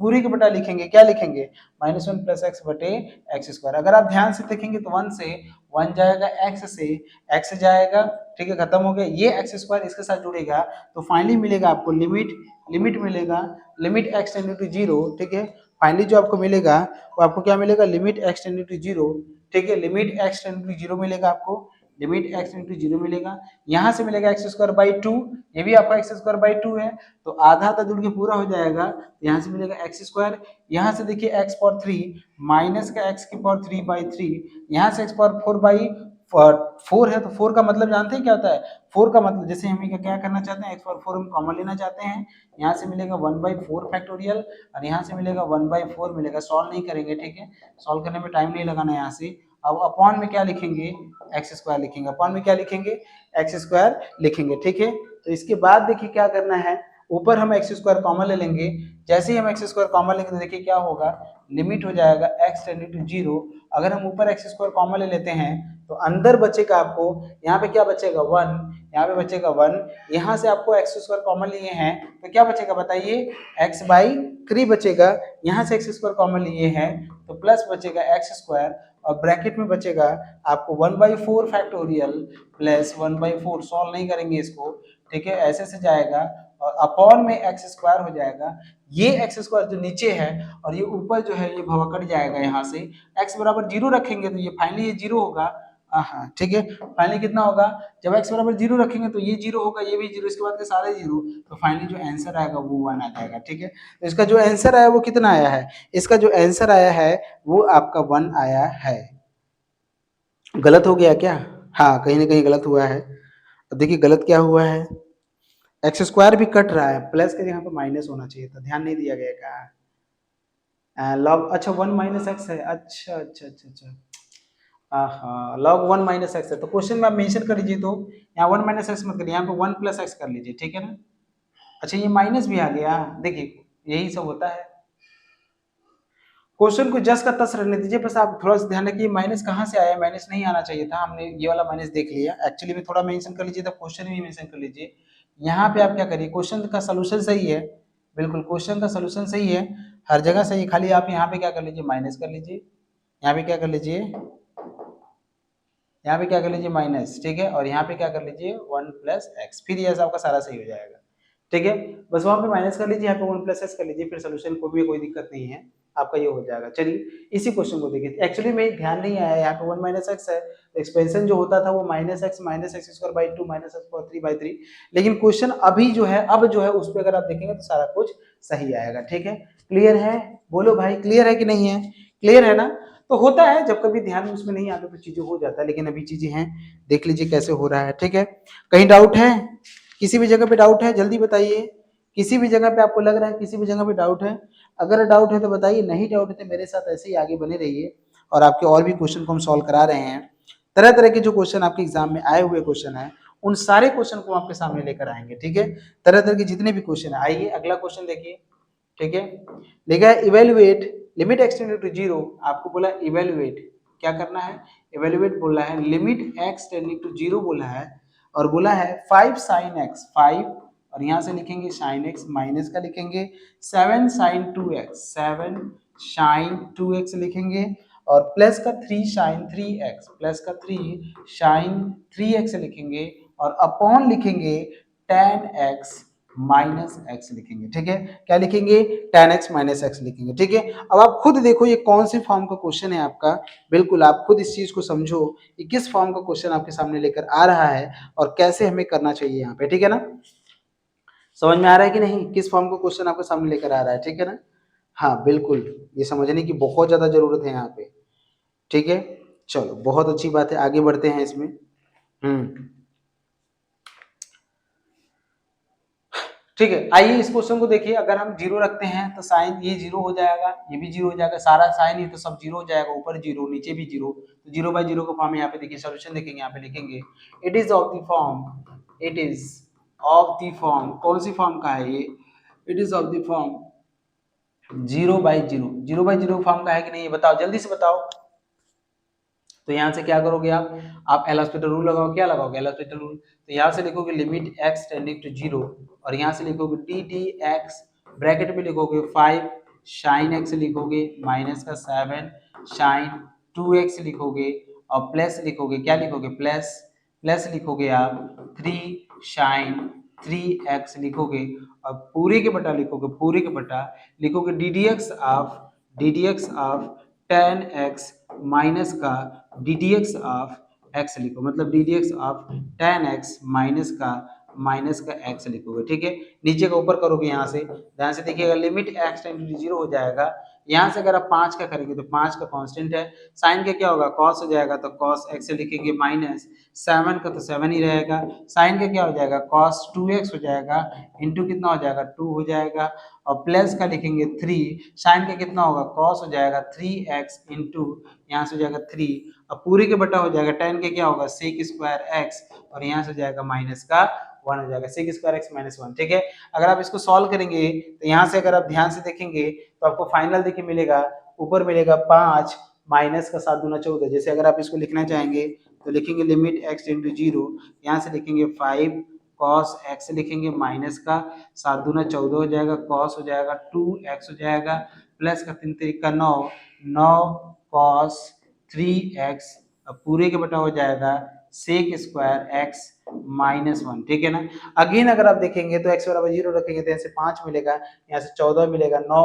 पूरी के बटा लिखेंगे क्या लिखेंगे? माइनस वन प्लस एक्स बटे एक्स स्क्वायर। अगर आप ध्यान से देखेंगे तो वन से वन जाएगा, एक्स से एक्स जाएगा। ठीक है, खत्म हो गया, ये एक्स स्क्वायर इसके साथ जुड़ेगा तो फाइनली मिलेगा आपको लिमिट मिलेगा, limit x tending to zero. ठीक है, फाइनली जो आपको मिलेगा वो आपको क्या मिलेगा? Limit x tending to zero. ठीक है, limit x tending to zero मिलेगा आपको, लिमिट एक्स इंटू जीरो मिलेगा, यहाँ से मिलेगा एक्स स्क्वायर बाई टू, ये भी आपका एक्स स्क्वायर बाई टू है तो आधा आधा जुड़ के पूरा हो जाएगा, तो यहाँ से मिलेगा एक्स स्क्वायर, यहाँ से देखिए एक्स पावर थ्री माइनस का एक्स की पावर थ्री बाई थ्री, यहाँ से x power four by four है, तो फोर का मतलब जानते हैं क्या होता है? फोर का मतलब जैसे हम क्या करना चाहते हैं, एक्स पावर फोर हम कॉमन लेना चाहते हैं, यहाँ से मिलेगा वन बाई फोर फैक्टोरियल और यहाँ से मिलेगा वन बाई फोर मिलेगा। सॉल्व नहीं करेंगे, ठीक है, सॉल्व करने में टाइम नहीं लगाना यहाँ से। अब अपॉन में क्या लिखेंगे? एक्स स्क्वायर लिखेंगे, अपॉन में क्या लिखेंगे? एक्स स्क्वायर लिखेंगे। ठीक है, तो इसके बाद देखिए क्या करना है, ऊपर हम एक्स स्क्वायर कॉमन ले लेंगे, जैसे ही हम एक्स स्क्वायर कॉमन लेंगे तो देखिए क्या होगा, लिमिट हो जाएगा एक्स टेंडिंग टू जीरो। अगर हम ऊपर एक्स स्क्वायर कॉमन ले लेते हैं तो अंदर बचेगा आपको, यहाँ पे क्या बचेगा? वन, यहाँ पे बचेगा वन, यहाँ से आपको एक्स स्क्वायर कॉमन लिए हैं तो क्या बचेगा बताइए? एक्स बाई थ्री बचेगा, यहाँ से एक्स स्क्वायर कॉमन लिए हैं तो प्लस बचेगा एक्स स्क्वायर, और ब्रैकेट में बचेगा आपको one by four factorial plus one by four, solve नहीं करेंगे इसको, ठीक है, ऐसे से जाएगा और अपॉन में एक्स स्क्वायर हो जाएगा। ये एक्स स्क्वायर जो नीचे है और ये ऊपर जो है ये भवा कट जाएगा, यहाँ से एक्स बराबर जीरो रखेंगे तो ये फाइनली ये जीरो होगा। हाँ ठीक है, फाइनली कितना होगा? जब एक्स बराबर जीरो रखेंगे तो ये जीरो होगा, ये भी जीरो, इसके बाद के सारे जीरो, तो फाइनली जो आंसर आएगा वो वन आ जाएगा। ठीक है, तो इसका जो आंसर आया वो कितना आया है? इसका जो आंसर आया है वो आपका वन आया है। गलत हो गया क्या? हाँ, कहीं ना कहीं गलत हुआ है। अब देखिए गलत क्या हुआ है, एक्स स्क्वायर भी कट रहा है, प्लस के यहाँ पे माइनस होना चाहिए था, ध्यान नहीं दिया गया क्या? लॉग, अच्छा वन माइनस एक्स है, अच्छा अच्छा अच्छा अच्छा, हाँ लॉग वन माइनस एक्स है, तो क्वेश्चन में आप मेंशन कर लीजिए, तो यहाँ वन माइनस एक्स मत करिए, यहाँ पे वन प्लस एक्स कर लीजिए, ठीक है ना। अच्छा ये माइनस भी आ गया, देखिए यही सब होता है। क्वेश्चन को जस का तस रहने दीजिए, बस आप थोड़ा सा ध्यान रखिए माइनस कहाँ से आया, माइनस नहीं आना चाहिए था, हमने ये वाला माइनस देख लिया। एक्चुअली में थोड़ा मेंशन कर लीजिए, तो क्वेश्चन भी मेंशन कर लीजिए। यहाँ पे आप क्या करिए, क्वेश्चन का सोल्यूशन सही है, बिल्कुल क्वेश्चन का सोल्यूशन सही है, हर जगह सही है, खाली आप यहाँ पे क्या कर लीजिए, माइनस कर लीजिए, यहाँ पे क्या कर लीजिए, यहाँ पे क्या कर लीजिए माइनस, ठीक है, और यहाँ पे क्या कर लीजिए 1 प्लस एक्स, फिर ये आपका सारा सही हो जाएगा, ठीक है। बस वहां पे माइनस कर लीजिए, यहाँ पे 1 प्लस एक्स कर लीजिए, फिर सोल्यूशन को भी कोई दिक्कत नहीं है, आपका ये हो जाएगा। चलिए इसी क्वेश्चन को देखिए, एक्चुअली में ध्यान नहीं आया, यहाँ पे 1 माइनस एक्स है, तो एक्सपेंशन जो होता था वो minus x square by 2 minus x power 3 by 3, लेकिन क्वेश्चन अभी जो है अब जो है उस पर अगर आप देखेंगे तो सारा कुछ सही आएगा, ठीक है। क्लियर है, बोलो भाई क्लियर है कि नहीं है, क्लियर है ना। तो होता है जब कभी ध्यान उसमें नहीं आता तो चीजें हो जाता है, लेकिन अभी चीजें हैं, देख लीजिए कैसे हो रहा है, ठीक है। कहीं डाउट है, किसी भी जगह पे डाउट है जल्दी बताइए, किसी भी जगह पे आपको लग रहा है किसी भी जगह पे डाउट है, अगर डाउट है तो बताइए, नहीं डाउट है तो मेरे साथ ऐसे ही आगे बने रहिए, और आपके और भी क्वेश्चन को हम सॉल्व करा रहे हैं। तरह तरह के जो क्वेश्चन आपके एग्जाम में आए हुए क्वेश्चन है, उन सारे क्वेश्चन को आपके सामने लेकर आएंगे, ठीक है। तरह तरह के जितने भी क्वेश्चन है, आइए अगला क्वेश्चन देखिए, ठीक है। लिखा है evaluate limit x tending to zero, आपको बोला इवेलुएट क्या करना है, इवेलुएट बोला है, limit x tending to zero बोला है, और बोला है 5 साइन एक्स 5, और यहाँ से लिखेंगे साइन एक्स, माइनस का लिखेंगे 7 साइन 2x 7 साइन 2x लिखेंगे, और प्लस का 3 साइन 3x प्लस का 3 साइन 3x लिखेंगे, और अपॉन लिखेंगे tan x माइनस एक्स लिखेंगे, ठीक है। क्या लिखेंगे, tan x माइनस एक्स लिखेंगे, ठीक है। अब आप खुद देखो ये कौन सी फॉर्म का क्वेश्चन है आपका, बिल्कुल आप खुद इस चीज को समझो कि किस फॉर्म का क्वेश्चन आपके सामने लेकर आ रहा है और कैसे हमें करना चाहिए यहाँ पे, ठीक है ना। समझ में आ रहा है कि नहीं, किस फॉर्म का क्वेश्चन आपके सामने लेकर आ रहा है, ठीक है ना। हाँ बिल्कुल, ये समझने की बहुत ज्यादा जरूरत है यहाँ पे, ठीक है। चलो बहुत अच्छी बात है, आगे बढ़ते हैं इसमें। ठीक है, आइए इस क्वेश्चन को देखिए, अगर हम जीरो रखते हैं तो साइन ये जीरो हो जाएगा, ये भी जीरो हो जाएगा, सारा साइन ही तो सब जीरो हो जाएगा, ऊपर जीरो नीचे भी जीरो, तो जीरो बाई जीरो का फॉर्म यहाँ पे देखिए, सॉल्यूशन देखेंगे, यहाँ पे लिखेंगे it is of the form, it is of the form, कौन सी फॉर्म का है ये, it is of the form zero by zero, zero by zero form का है कि नहीं, बताओ जल्दी से बताओ। तो यहाँ से क्या करोगे आप एल हॉस्पिटल रूल लगाओ, क्या लगाओगे एल हॉस्पिटल रूल, तो यहाँ से लिखोगे limit x tending to zero, और यहाँ से लिखोगे डी डी एक्स, ब्रैकेट में लिखोगे 5 साइन एक्स लिखोगे, माइनस का 7 साइन 2x लिखोगे, और प्लस लिखोगे, क्या लिखोगे प्लस, प्लस लिखोगे आप 3 साइन 3x लिखोगे, और पूरे के बटा लिखोगे, पूरे के बटा लिखोगे d d x of tan x minus का d d x of x लिखो, मतलब d d x of tan x minus का x लिखोगे, ठीक है। नीचे का ऊपर करोगे, यहाँ से ध्यान से देखिएगा, limit x tend to zero हो जाएगा, यहाँ से अगर आप 5 का करेंगे तो 5 का कांस्टेंट है, साइन का क्या होगा कॉस हो जाएगा, तो कॉस x लिखेंगे, माइनस 7 का तो 7 ही रहेगा, साइन का क्या हो जाएगा कॉस 2x हो जाएगा, इंटू कितना हो जाएगा 2 हो जाएगा, और प्लस का लिखेंगे 3, साइन का कितना होगा कॉस हो जाएगा 3x इंटू यहाँ से हो जाएगा 3, और पूरी के बटा हो जाएगा, tan के क्या होगा सेक स्क्वायर x, और यहाँ से हो जाएगा माइनस का 1 हो जाएगा, सेक स्क्वायर x माइनस 1, ठीक है। अगर आप इसको सॉल्व करेंगे तो यहाँ से अगर आप ध्यान से देखेंगे तो आपको फाइनल देखिए मिलेगा, ऊपर मिलेगा 5 माइनस का 7 दूना 14, जैसे अगर आप इसको लिखना चाहेंगे तो लिखेंगे लिमिट x इंटू जीरो, यहाँ से लिखेंगे 5 कॉस x लिखेंगे, माइनस का 7 दूना 14 हो जाएगा, कॉस हो जाएगा 2x हो जाएगा, प्लस का 3 3 का 9 9 कॉस 3x, अब पूरे के बटा हो जाएगा सेक स्क्वायर x माइनस 1, ठीक है ना। अगेन अगर आप देखेंगे तो x बराबर 0 रखेंगे तो यहाँ से 5 मिलेगा, यहाँ से 14 मिलेगा, 9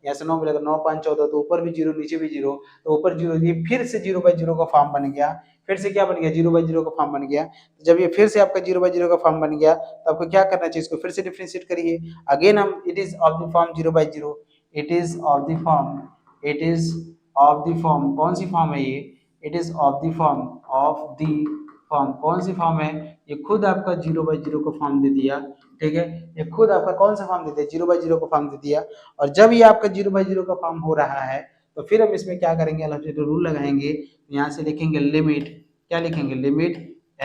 यहाँ से 9 मिलेगा, 9 5 14, तो ऊपर भी 0 नीचे भी 0, तो ऊपर 0, ये फिर से 0 बाई 0 का फॉर्म बन गया, फिर से क्या बन गया 0 बाई 0 का फॉर्म बन गया। तो जब ये फिर से आपका 0 बाई 0 का फॉर्म बन गया तो आपको क्या करना चाहिए, इसको फिर से डिफरेंशिएट करिए, अगेन हम it is of the form 0 by 0, it is of the form, it is of the form, कौन सी फॉर्म है ये, it is of the form, of the form कौन सी फॉर्म है, ये खुद आपका 0 बाई 0 का फॉर्म दे दिया, ठीक है। ये खुद आपका कौन सा फॉर्म दे दिया 0 बाई 0 का फॉर्म दे दिया, और जब ये आपका 0 बाई 0 का फॉर्म हो रहा है तो फिर हम इसमें क्या करेंगे, अल्हम्दुलिल्लाह रूल लगाएंगे, यहाँ से लिखेंगे लिमिट, क्या लिखेंगे लिमिट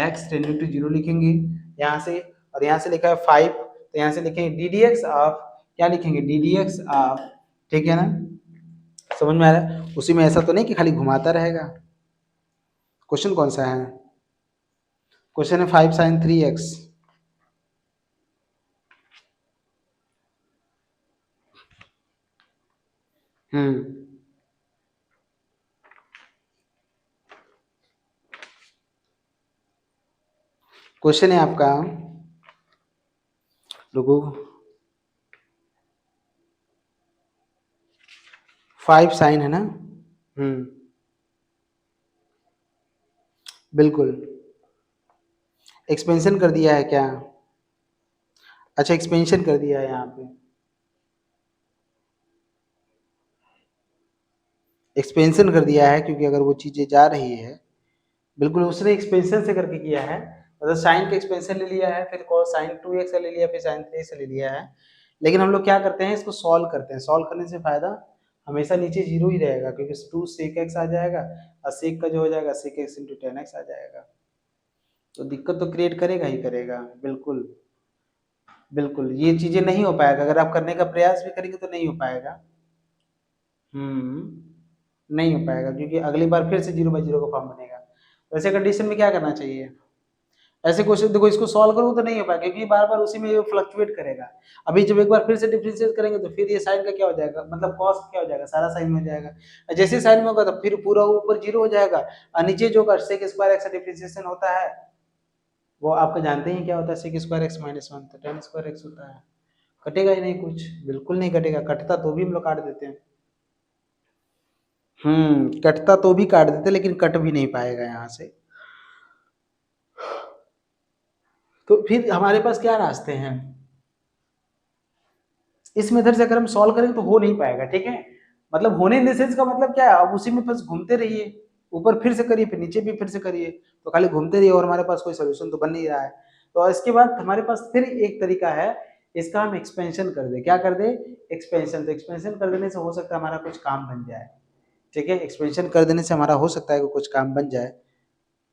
x टेंडिंग टू 0 लिखेंगे यहाँ से, और यहाँ से लिखा है 5, तो यहाँ से लिखेंगे डी डी एक्स ऑफ, क्या लिखेंगे, डी डी एक्स ऑफ, ठीक है ना, समझ में आ रहा है। उसी में ऐसा तो नहीं कि खाली घुमाता रहेगा। क्वेश्चन कौन सा है, क्वेश्चन है 5 sin 3x। क्वेश्चन है आपका, रुको, 5 sin है ना, बिल्कुल। एक्सपेंशन कर दिया है क्या, अच्छा एक्सपेंशन कर दिया है यहाँ पे, एक्सपेंशन कर दिया है, क्योंकि अगर वो चीजें जा रही है, बिल्कुल उसने एक्सपेंशन से करके किया है, मतलब साइन का एक्सपेंशन ले लिया है, फिर cos sin 2x ले लिया, फिर sin 3x ले लिया है। लेकिन हम लोग क्या करते हैं, इसको सॉल्व करते हैं। सॉल्व करने से फायदा, हमेशा नीचे जीरो ही रहेगा, क्योंकि 2 sec x आ जाएगा और sec का जो हो जाएगा sec x into tan x आ जाएगा, तो दिक्कत तो क्रिएट करेगा ही करेगा। बिल्कुल बिल्कुल, ये चीजें नहीं हो पाएगा, अगर आप करने का प्रयास भी करेंगे तो नहीं हो पाएगा। नहीं हो पाएगा, क्योंकि अगली बार फिर से 0/0 का फॉर्म बनेगा। वैसे कंडीशन में क्या करना चाहिए, ऐसे क्वेश्चन देखो, इसको सॉल्व करो तो नहीं हो पाएगा, क्योंकि बार बार उसी में फ्लक्चुएट करेगा। अभी जब एक बार फिर से डिफरेंशिएट करेंगे तो फिर ये साइन का क्या हो जाएगा, मतलब कॉस क्या हो जाएगा, सारा साइन में हो जाएगा। जैसे साइन में होगा तो फिर पूरा ऊपर जीरो हो जाएगा, और नीचे जो सेक स्क्वायर एक्स का डिफरेंशिएशन होता है वो आपको जानते ही क्या होता है, सेक स्क्वायर एक्स माइनस 1, तो tan स्क्वायर एक्स होता है। कटेगा ही नहीं कुछ, बिल्कुल नहीं कटेगा, कटता तो भी हम लोग काट देते हैं। कटता तो भी काट देते, लेकिन कट भी नहीं पाएगा यहाँ से। तो फिर हमारे पास क्या रास्ते हैं, इस मेथड से अगर हम सॉल्व करेंगे तो हो नहीं पाएगा, ठीक है। मतलब होने इन द सेंस का मतलब क्या है, अब उसी में बस घूमते रहिए, ऊपर फिर से करिए, फिर नीचे भी फिर से करिए, तो खाली घूमते रहिए और हमारे पास कोई सोल्यूशन तो बन नहीं रहा है। तो इसके बाद हमारे पास फिर एक तरीका है, इसका हम एक्सपेंशन कर दे, क्या कर दे, एक्सपेंशन। तो एक्सपेंशन कर देने से हो सकता है हमारा कुछ काम बन जाए, ठीक है, एक्सपेंशन कर देने से हमारा हो सकता है कि कुछ काम बन जाए।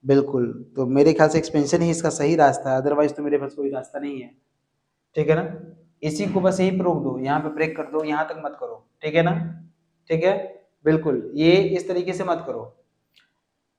बिल्कुल, तो मेरे ख्याल से एक्सपेंशन ही इसका सही रास्ता है, अदरवाइज तो मेरे पास कोई रास्ता नहीं है, ठीक है ना। इसी को बस यही पे रोक दो, यहाँ पे ब्रेक कर दो, यहाँ तक मत करो, ठीक है ना, ठीक है, बिल्कुल ये इस तरीके से मत करो,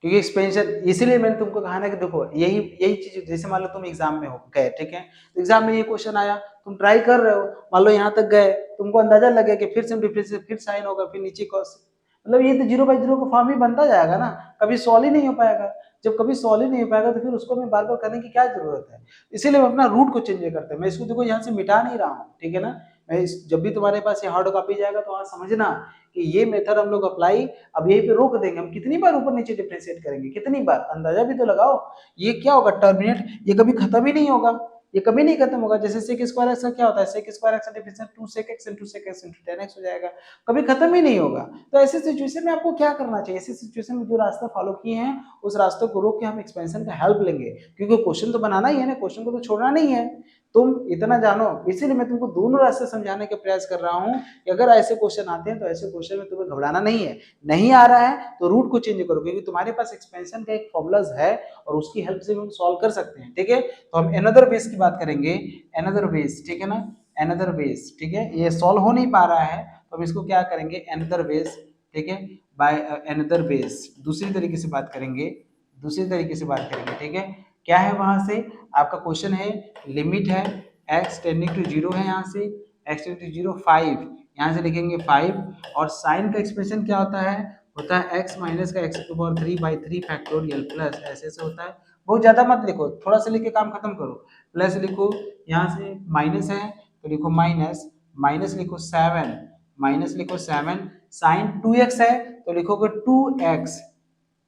क्योंकि एक्सपेंशन, इसीलिए मैंने तुमको कहा ना कि देखो यही यही चीज, जैसे मान लो तुम एग्जाम में हो गए, ठीक है, तो एग्जाम में ये क्वेश्चन आया, तुम ट्राई कर रहे हो, मान लो यहाँ तक गए, तुमको अंदाजा लग गया कि फिर से डिफरेंशिएट, फिर साइन होगा, फिर नीचे cos, मतलब ये तो 0/0 का फॉर्म ही बनता जाएगा ना, कभी सॉल्व ही नहीं हो पाएगा। जब कभी सॉल्व ही नहीं हो पाएगा तो फिर उसको मैं बार बार करने की क्या जरूरत है, इसीलिए हम अपना रूट को चेंज करते हैं। मैं इसको देखो यहाँ से मिटा नहीं रहा हूँ, ठीक है ना, मैं जब भी तुम्हारे पास ये हार्ड कॉपी जाएगा तो वहाँ समझना कि ये मेथड हम लोग अप्लाई, अब यहीं पे रोक देंगे, हम कितनी बार ऊपर नीचे डिफरेंशिएट करेंगे, कितनी बार, अंदाजा भी तो लगाओ। ये क्या होगा, टर्मिनेट, ये कभी खत्म ही नहीं होगा, ये कभी नहीं खत्म होगा। जैसे सेक स्क्वायर एक्स का क्या होता है, सेक स्क्वायर एक्स का differentiate 2 sec x into sec x into tan x हो जाएगा, कभी खत्म ही नहीं होगा। तो ऐसे सिचुएशन में आपको क्या करना चाहिए, ऐसे सिचुएशन में जो रास्ता फॉलो किए हैं उस रास्ते को रोक के हम एक्सपेंशन का हेल्प लेंगे, क्योंकि क्वेश्चन तो बनाना ही है ना, क्वेश्चन को तो छोड़ना नहीं है। तुम इतना जानो, इसीलिए मैं तुमको दोनों रास्ते समझाने का प्रयास कर रहा हूँ कि अगर ऐसे क्वेश्चन आते हैं तो ऐसे क्वेश्चन में तुम्हें घबराना नहीं है। नहीं आ रहा है तो रूट को चेंज करो, क्योंकि तुम्हारे पास एक्सपेंशन का एक फॉर्मूलाज है और उसकी हेल्प से हम सॉल्व कर सकते हैं, ठीक है। तो हम अनदर बेस की बात करेंगे, अनदर बेस, ठीक है ना, अनदर बेस, ठीक है। ये सॉल्व हो नहीं पा रहा है तो हम इसको क्या करेंगे, अनदर बेस, ठीक है, बाय अनदर बेस, दूसरी तरीके से बात करेंगे, दूसरी तरीके से बात करेंगे, ठीक है। क्या है वहां से, आपका क्वेश्चन है, लिमिट है x टेंडिंग टू 0 है, यहाँ से x टेंडिंग टू 0 5, यहाँ से लिखेंगे 5, और साइन का एक्सप्रेशन क्या होता है x माइनस का x to power 3/3 factorial plus, ऐसे से होता है। बहुत ज्यादा मत लिखो, थोड़ा सा लिख के काम खत्म करो। प्लस लिखो, यहाँ से माइनस है तो लिखो माइनस, माइनस लिखो 7, माइनस लिखो 7, साइन 2x है तो लिखोगे 2x,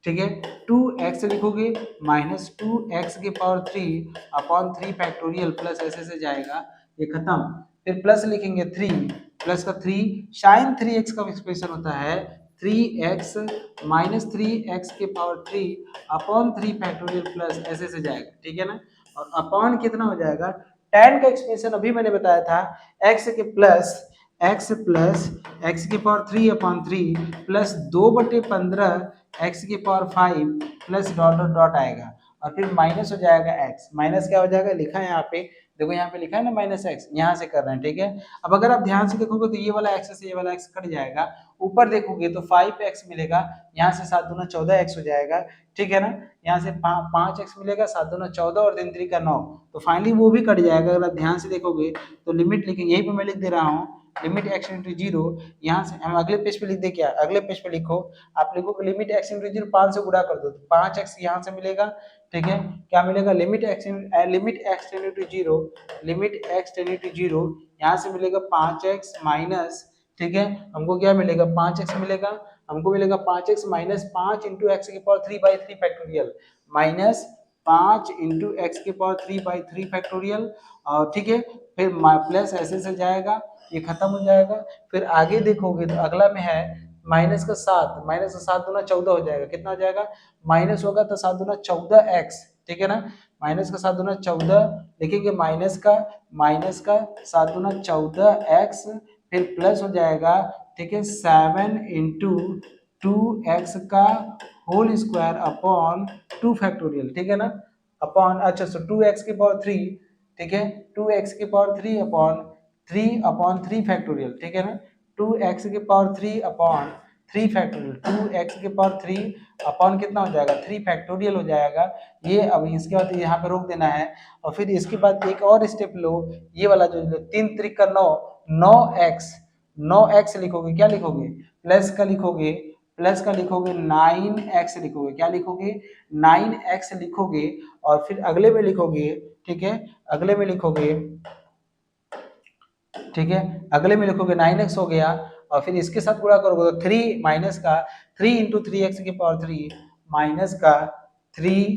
ठीक है, 2x लिखोगे माइनस 2x की पावर 3 अपॉन 3 फैक्टोरियल प्लस, ऐसे से जाएगा, ये खत्म। फिर प्लस लिखेंगे 3, प्लस का 3, साइन 3x का एक्सप्रेशन होता है 3x माइनस 3x की पावर 3 अपॉन 3 फैक्टोरियल प्लस, ऐसे से जाएगा, ठीक है ना। और अपॉन कितना हो जाएगा, tan का एक्सप्रेशन अभी मैंने बताया था, x के प्लस x प्लस x की पावर 3 अपॉन 3 प्लस 2/15 x की power 5 plus dot dot dot आएगा, और फिर माइनस हो जाएगा x, माइनस क्या हो जाएगा, लिखा है यहाँ पे देखो यहाँ पे लिखा है ना माइनस एक्स, यहाँ से कर रहे हैं, ठीक है। अब अगर आप ध्यान से देखोगे तो ये वाला एक्स से ये वाला एक्स कट जाएगा, ऊपर देखोगे तो 5x मिलेगा, यहाँ से 7 दूना 14x हो जाएगा, ठीक है ना। यहाँ से 5x मिलेगा, 7 दूना 14 और 3 3 का 9, तो फाइनली वो भी कट जाएगा। अगर आप ध्यान से देखोगे तो लिमिट लिखेंगे, यहीं पे मैं लिख दे रहा हूँ, लिमिट x इंटू जीरो, यहाँ से हम अगले पेज पे लिख दे, क्या अगले पेज पे लिखो, आप लिखो लिमिट x इंटू जीरो 5 से गुणा कर दो तो 5x यहाँ से मिलेगा, ठीक है। क्या मिलेगा, limit x tending to zero, limit x tending to zero, यहाँ से मिलेगा 5x माइनस, ठीक है, हमको क्या मिलेगा 5x मिलेगा, हमको मिलेगा 5x माइनस 5 इंटू एक्स की power 3/3 factorial, minus 5 into x की पावर 3/3 फैक्टोरियल, और ठीक है, फिर प्लस ऐसे से जाएगा, ये खत्म हो जाएगा। फिर आगे देखोगे तो अगला में है माइनस का 7, माइनस का 7 दूना 14 हो जाएगा, कितना हो जाएगा, माइनस होगा तो 7 दूना 14x, ठीक है ना, माइनस का 7 दूना 14 लिखेंगे, माइनस का 7 दूना 14x, फिर प्लस हो जाएगा, ठीक है, 7 इंटू 2x का होल स्क्वायर अपॉन 2 फैक्टोरियल, ठीक है ना, अपॉन, अच्छा सो 2x की पावर 3, ठीक है, 2x की पावर 3 अपॉन 3 फैक्टोरियल, ठीक है ना, 2x की पावर 3 अपॉन 3 फैक्टोरियल, 2x की पावर 3 अपॉन कितना हो जाएगा 3 फैक्टोरियल हो जाएगा। ये अब इसके बाद यहाँ पे रोक देना है, और फिर इसके बाद एक और स्टेप लो, ये वाला जो 3 3 का 9, 9x लिखोगे, क्या लिखोगे, प्लस का लिखोगे 9x लिखोगे, क्या लिखोगे 9x लिखोगे, और फिर अगले में लिखोगे, ठीक है, अगले में लिखोगे, ठीक है, अगले में लिखोगे 9x हो गया, और फिर इसके साथ गुणा करोगे तो 3 माइनस का 3 इंटू 3x की पावर 3 माइनस का 3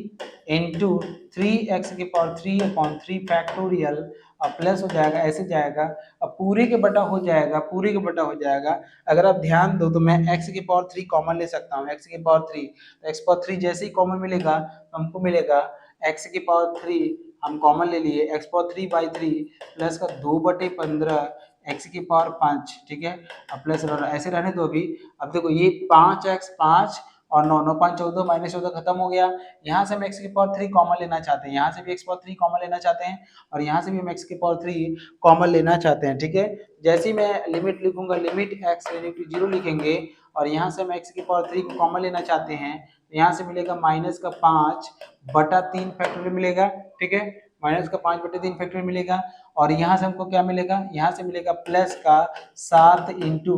इंटू 3x की पावर 3 अपॉन 3 फैक्टोरियल, अब प्लस हो जाएगा, ऐसे जाएगा, अब पूरे के बटा हो जाएगा, पूरे के बटा हो जाएगा। अगर आप ध्यान दो तो मैं x की पावर 3 कॉमन ले सकता हूँ, x की पावर 3, तो x पावर 3 जैसे ही कॉमन मिलेगा तो हमको मिलेगा x की पावर 3, हम कॉमन ले लिए, x पावर 3/3 प्लस का 2/15 x की पावर 5, ठीक है, अब प्लस ऐसे रहने दो अभी। अब देखो ये 5x 5 और 9 9 5 14, माइनस 14 खत्म हो गया, यहाँ से हम x की पावर 3 कॉमन लेना चाहते हैं, यहाँ से भी x पावर 3 कॉमन लेना चाहते हैं, और यहाँ से भी हम x की पावर 3 कॉमन लेना चाहते हैं, ठीक है। जैसे ही मैं लिमिट लिखूंगा, limit x tending to zero लिखेंगे, और यहाँ से हम x की पावर 3 को कॉमन लेना चाहते हैं, यहाँ से मिलेगा माइनस का 5/3 फैक्टोरियल मिलेगा, ठीक है, माइनस का 5/3 फैक्टोरियल मिलेगा, और यहाँ से हमको क्या मिलेगा, यहाँ से मिलेगा प्लस का 7 इंटू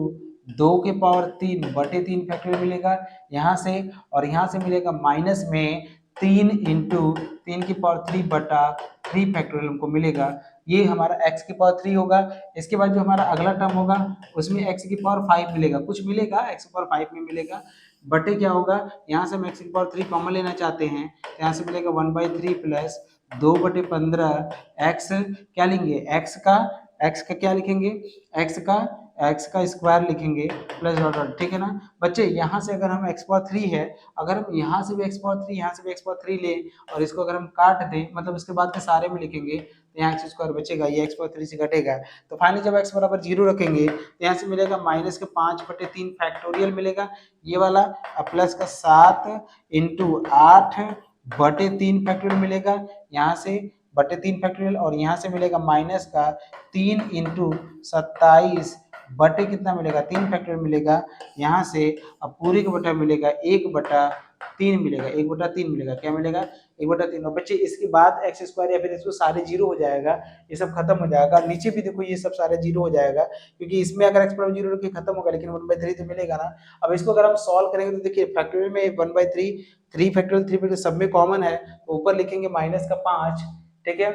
2 के पावर 3/3 फैक्टोरियल मिलेगा यहाँ से, और यहाँ से मिलेगा माइनस में 3 इंटू 3 की पावर 3/3 फैक्टोरियल हमको मिलेगा, ये हमारा x की पावर 3 होगा। इसके बाद जो हमारा अगला टर्म होगा उसमें x की पावर 5 मिलेगा, कुछ मिलेगा x की पावर 5 में मिलेगा, बटे क्या होगा, यहाँ से हम x की पावर 3 कॉमन लेना चाहते हैं, तो यहाँ से मिलेगा 1/3 प्लस 2/15 x, क्या लेंगे x का क्या लिखेंगे, x का स्क्वायर लिखेंगे प्लस डॉट डॉट, ठीक है ना बच्चे। यहाँ से अगर हम x पावर 3 है, अगर हम यहाँ से भी x पावर 3, यहाँ से भी x पावर 3 लें, और इसको अगर हम काट दें, मतलब इसके बाद के सारे में लिखेंगे, तो यहाँ x स्क्वायर बचेगा, ये x पावर 3 से घटेगा, तो फाइनली जब x बराबर 0 रखेंगे तो यहाँ से मिलेगा माइनस के 5/3 फैक्टोरियल मिलेगा, ये वाला, प्लस का 7 इंटू 8/3 फैक्टोरियल मिलेगा, यहाँ से /3 फैक्टोरियल, और यहाँ से मिलेगा माइनस का 3 इंटू 27 बटे कितना मिलेगा 3 फैक्टोरियल मिलेगा, यहाँ से अब पूरे का बटा मिलेगा 1/3 मिलेगा, 1/3 मिलेगा, क्या मिलेगा 1/3। और बच्चे इसके बाद एक्स स्क्वायर या फिर इसको सारे जीरो हो जाएगा, ये सब खत्म हो जाएगा, नीचे भी देखो ये सब सारे जीरो हो जाएगा, क्योंकि इसमें अगर एक्स बराबर जीरो रखे खत्म होगा, लेकिन 1/3 तो मिलेगा ना। अब इसको अगर हम सॉल्व करेंगे तो देखिए फैक्टोरियल में 1/3, 3 फैक्टोरियल सब में कॉमन है, तो ऊपर लिखेंगे माइनस का 5, ठीक है,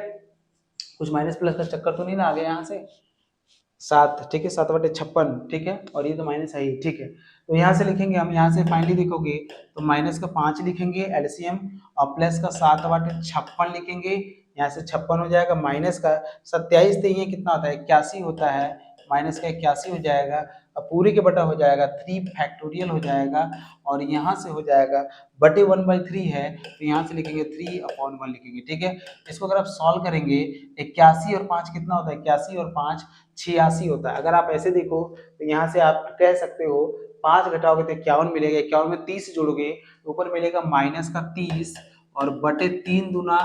कुछ माइनस प्लस का चक्कर तो नहीं ना आ गया यहाँ से, 7, ठीक है, 7/56, ठीक है, और ये तो माइनस है ही, ठीक है, तो यहाँ से लिखेंगे हम, यहाँ से फाइनली देखोगे तो माइनस का 5 लिखेंगे एलसीएम, और प्लस का 7/56 लिखेंगे, यहाँ से 56 हो जाएगा, माइनस का 27 तो ये कितना होता है 81 होता है, माइनस का 81 हो जाएगा, अब पूरे के बटा हो जाएगा 3 फैक्टोरियल हो जाएगा, और यहाँ से हो जाएगा बटे 1/3 है, तो यहाँ से लिखेंगे 3/1 लिखेंगे, ठीक है। इसको अगर आप सॉल्व करेंगे 81 और 5 कितना होता है, 81 और 5 86 होता है। अगर आप ऐसे देखो तो यहाँ से आप कह सकते हो 5 घटाओगे तो 51 मिलेगा, 51 में 30 जोड़ोगे ऊपर मिलेगा माइनस का 30, और बटे 3 दूना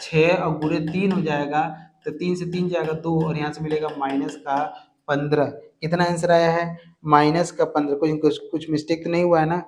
6 और गुणे 3 हो जाएगा तो 3 से 3 जाएगा 2 और यहाँ से मिलेगा माइनस का 15। कितना आंसर आया है? माइनस का 15। कुछ मिस्टेक तो नहीं हुआ है ना?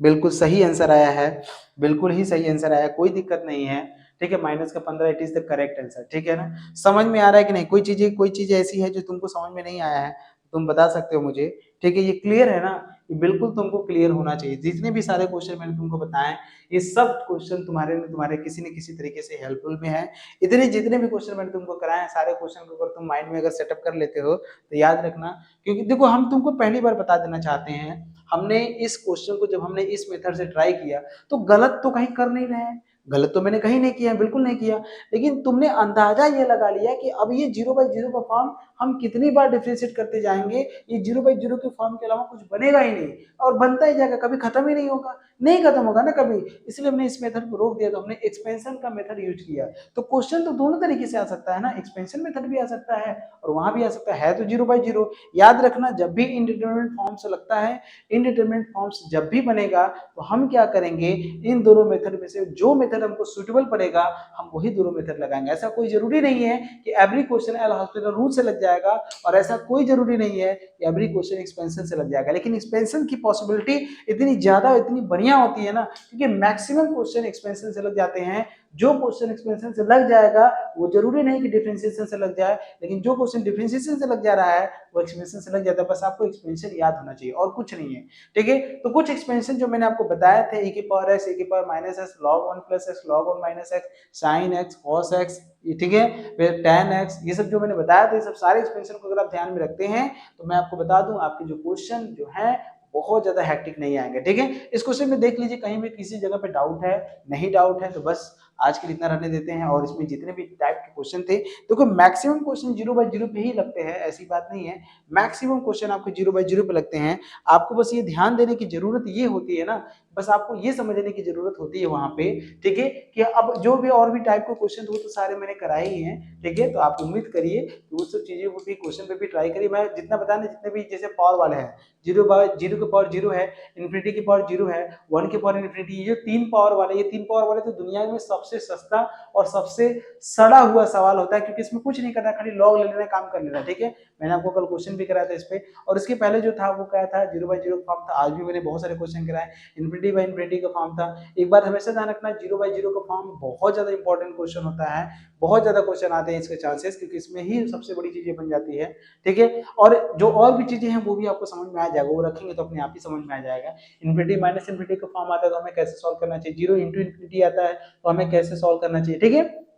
बिल्कुल सही आंसर आया है, बिल्कुल ही सही आंसर आया, कोई दिक्कत नहीं है। ठीक है, माइनस का 15 it is the correct answer. ठीक है ना? समझ में आ रहा है कि नहीं? कोई चीज ऐसी है जो तुमको समझ में नहीं आया है, तुम बता सकते हो मुझे। ठीक है, ये क्लियर है ना? ये बिल्कुल तुमको क्लियर होना चाहिए। जितने भी सारे क्वेश्चन मैंने तुमको बताए, ये सब क्वेश्चन तुम्हारे किसी न किसी तरीके से हेल्पफुल में है। इतने जितने भी क्वेश्चन मैंने तुमको कराए हैं, सारे क्वेश्चन को अगर तुम माइंड में अगर सेटअप कर लेते हो तो याद रखना, क्योंकि देखो हम तुमको पहली बार बता देना चाहते हैं, हमने इस क्वेश्चन को जब हमने इस मेथड से ट्राई किया तो गलत तो कहीं कर नहीं रहे हैं, गलत तो मैंने कहीं नहीं किया, बिल्कुल नहीं किया, लेकिन तुमने अंदाजा ये लगा लिया कि अब ये 0/0 का फॉर्म हम कितनी बार डिफरेंशिएट करते जाएंगे, ये 0/0 के फॉर्म के अलावा कुछ बनेगा ही नहीं और बनता ही जाएगा, कभी खत्म ही नहीं होगा, नहीं खत्म होगा ना कभी। इसलिए हमने इस मेथड को रोक दिया, तो हमने एक्सपेंशन का मेथड यूज किया। तो क्वेश्चन तो दोनों तरीके से आ सकता है ना, एक्सपेंशन मेथड भी आ सकता है और वहां भी आ सकता है तो 0/0। याद रखना, जब भी इनडिटरमिनेट फॉर्म्स लगता है, इनडिटरमिनेट फॉर्म्स जब भी बनेगा तो हम क्या करेंगे, इन दोनों मेथड में से जो मेथड हमको सुटेबल पड़ेगा हम वही दोनों मेथड लगाएंगे। ऐसा कोई जरूरी नहीं है कि every question L Hospital rule से लग जाएगा और ऐसा कोई जरूरी नहीं है कि एवरी क्वेश्चन एक्सपेंशन से लग जाएगा, लेकिन एक्सपेंशन की पॉसिबिलिटी इतनी ज्यादा इतनी बढ़िया होती है ना, क्योंकि मैक्सिमम क्वेश्चन एक्सपेंशन से लग जाते हैं। जो क्वेश्चन एक्सपेंशन से लग जाएगा वो जरूरी नहीं कि डिफरेंशिएशन से लग जाए, लेकिन जो क्वेश्चन डिफरेंशिएशन से लग जा रहा है वो एक्सपेंशन से लग जाता है। बस आपको एक्सपेंशन याद होना चाहिए और कुछ नहीं है। ठीक है, तो कुछ एक्सपेंशन जो मैंने आपको बताया थे, e की पावर x, e की power minus x, log 1 plus x, log 1 minus x, sin x, cos x, ठीक है, फिर tan x, ये सब जो मैंने बताया था, ये सब सारे एक्सपेंशन को अगर आप ध्यान में रखते हैं तो मैं आपको बता दूं आपके जो क्वेश्चन जो है बहुत ज्यादा हैक्टिक नहीं आएंगे। ठीक है, इस क्वेश्चन में देख लीजिए कहीं भी किसी जगह पे डाउट है, नहीं डाउट है तो बस आज के लिए इतना रहने देते हैं। और इसमें जितने भी टाइप के क्वेश्चन थे, देखो मैक्सिमम क्वेश्चन 0/0 पे ही लगते हैं, ऐसी बात नहीं है, मैक्सिमम क्वेश्चन आपको 0/0 पे लगते हैं। आपको बस ये ध्यान देने की जरूरत ये होती है ना, बस आपको ये समझने की जरूरत होती है वहां पे, ठीक है, कि अब जो भी और भी टाइप के क्वेश्चन वो तो सारे मैंने कराए ही हैं। ठीक है, तो आप उम्मीद करिए कि वो सब चीजें वो भी क्वेश्चन पे भी ट्राई करिए। मैं जितना बताया जितने भी जैसे पावर वाले हैं, 0/0 की पावर 0 है, इन्फिनिटी की पावर 0 है, 1 की पावर इन्फिनिटी, ये जो 3 पावर वाले, ये 3 पावर वाले तो दुनिया में सबसे सस्ता और सबसे सड़ा हुआ सवाल होता है, क्योंकि इसमें कुछ नहीं करना, खाली लॉग ले लेना, काम कर लेना। ठीक है, मैंने आपको कल क्वेश्चन भी कराया था इस पे, और इसके पहले जो था वो क्या था, 0/0 का फॉर्म था। आज भी मैंने बहुत सारे क्वेश्चन कराए, इन्फिनिटी बाय इन्फिनिटी का फॉर्म था। एक बात हमेशा ध्यान रखना, 0/0 का फॉर्म बहुत ज्यादा इंपॉर्टेंट क्वेश्चन होता है, बहुत ज्यादा क्वेश्चन आते हैं इसके चांसेस, क्योंकि इसमें ही सबसे बड़ी चीजें बन जाती है। ठीक है, और जो और भी चीजें हैं वो भी आपको समझ में आ जाएगा, वो रखेंगे तो अपने आप ही समझ में आ जाएगा। इन्फिनिटी माइनस इन्फिनिटी का फॉर्म आता है तो हमें कैसे सॉल्व करना चाहिए, 0 इंटू इन्फिनिटी आता है तो हमें कैसे सॉल्व करना चाहिए। ठीक है,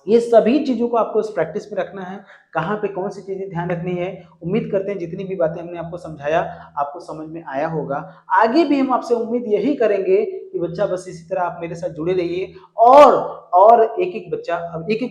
ये सभी चीजों को आपको इस प्रैक्टिस में रखना है, कहाँ पे कौन सी चीजें ध्यान रखनी है। उम्मीद करते हैं जितनी भी बातें हमने आपको समझाया आपको समझ में आया होगा। आगे भी हम आपसे उम्मीद यही करेंगे कि बच्चा बस इसी तरह आप मेरे साथ जुड़े रहिए, और एक एक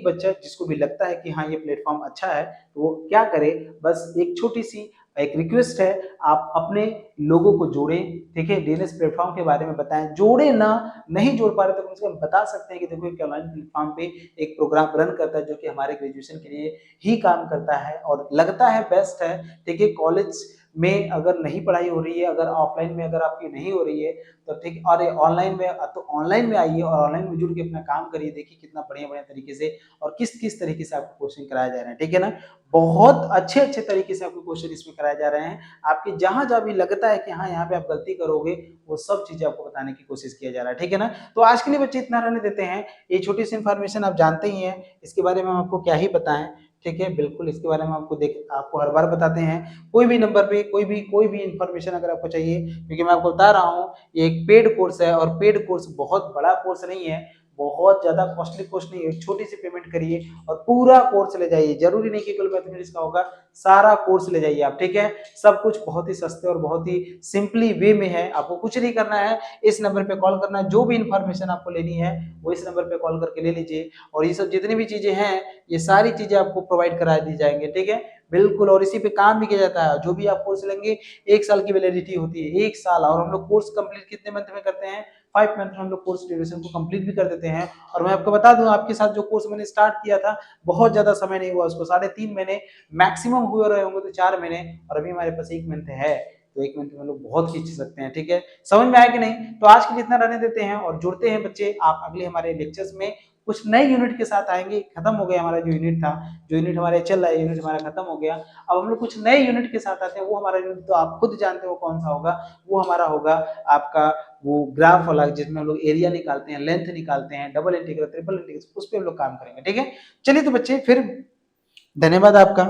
बच्चा जिसको भी लगता है कि हाँ ये प्लेटफॉर्म अच्छा है तो वो क्या करे, बस एक छोटी सी एक रिक्वेस्ट है, आप अपने लोगों को जोड़ें। ठीक है, डीएनएस प्लेटफॉर्म के बारे में बताएं, जोड़े ना, नहीं जोड़ पा रहे तो कम से कम बता सकते हैं कि देखो एक ऑनलाइन प्लेटफॉर्म पे एक प्रोग्राम रन करता है जो कि हमारे ग्रेजुएशन के लिए ही काम करता है और लगता है बेस्ट है। ठीक है, कॉलेज में अगर नहीं पढ़ाई हो रही है, अगर ऑफलाइन में अगर आपकी नहीं हो रही है तो ठीक, और ऑनलाइन में तो ऑनलाइन में आइए और ऑनलाइन में जुड़ के अपना काम करिए, देखिए कितना बढ़िया बढ़िया तरीके से और किस किस तरीके से आपको कोचिंग कराया जा रहा है। ठीक है ना, बहुत अच्छे अच्छे तरीके से आपको क्वेश्चन इसमें कराए जा रहे हैं। आपके जहां जहां भी लगता है कि हाँ यहाँ पे आप गलती करोगे वो सब चीजें आपको बताने की कोशिश किया जा रहा है। ठीक है ना, तो आज के लिए बच्चे इतना रहने देते हैं। ये छोटी सी इन्फॉर्मेशन आप जानते ही हैं, इसके बारे में हम आपको क्या ही बताएं। ठीक है, बिल्कुल इसके बारे में आपको हर बार बताते हैं। कोई भी नंबर पे कोई भी इन्फॉर्मेशन अगर आपको चाहिए, क्योंकि मैं आपको बता रहा हूँ ये एक पेड कोर्स है और पेड कोर्स बहुत बड़ा कोर्स नहीं है, बहुत ज्यादा कॉस्टली कोर्स नहीं है, छोटी सी पेमेंट करिए और पूरा कोर्स ले जाइए। जरूरी नहीं कि केवल मैथमेटिक्स का होगा, सारा कोर्स ले जाइए आप। ठीक है, सब कुछ बहुत ही सस्ते और बहुत ही सिंपली वे में है, आपको कुछ नहीं करना है, इस नंबर पे कॉल करना है, जो भी इंफॉर्मेशन आपको लेनी है वो इस नंबर पे कॉल करके ले लीजिए, और ये सब जितनी भी चीजें हैं ये सारी चीजें आपको प्रोवाइड करा दी जाएंगे। ठीक है, बिल्कुल, और इसी पे काम भी किया जाता है। जो भी आप कोर्स लेंगे 1 साल की वैलिडिटी होती है, 1 साल, और हम लोग कोर्स कंप्लीट कितने मंथ में करते हैं, 5 मंथ में हम लोग कोर्स ड्यूरेशन को कंप्लीट भी कर देते हैं। और मैं आपको बता दूं आपके साथ जो कोर्स मैंने स्टार्ट किया था बहुत ज्यादा समय नहीं हुआ उसको, 3.5 महीने मैक्सिमम हुए रहे होंगे तो 4 महीने, और अभी हमारे पास 1 मंथ है, तो 1 मंथ में लोग बहुत खींच सकते हैं। ठीक है, समझ में आया कि नहीं? तो आज के लिए इतना रहने देते हैं और जुड़ते हैं बच्चे आप अगले हमारे लेक्चर्स में कुछ नए यूनिट के साथ आएंगे। खत्म हो गया हमारा जो यूनिट था, जो यूनिट हमारे चल रहा है, यूनिट हमारा खत्म हो गया। अब हम लोग कुछ नए यूनिट के साथ आते हैं। वो हमारा यूनिट तो आप खुद जानते हो कौन सा होगा। वो हमारा होगा आपका वो ग्राफ वाला, जिसमें हम लोग एरिया निकालते हैं, लेंथ निकालते हैं, डबल इंटीग्रल, ट्रिपल इंटीग्रल, उस पर हम लोग काम करेंगे। ठीक है, चलिए तो बच्चे फिर धन्यवाद आपका।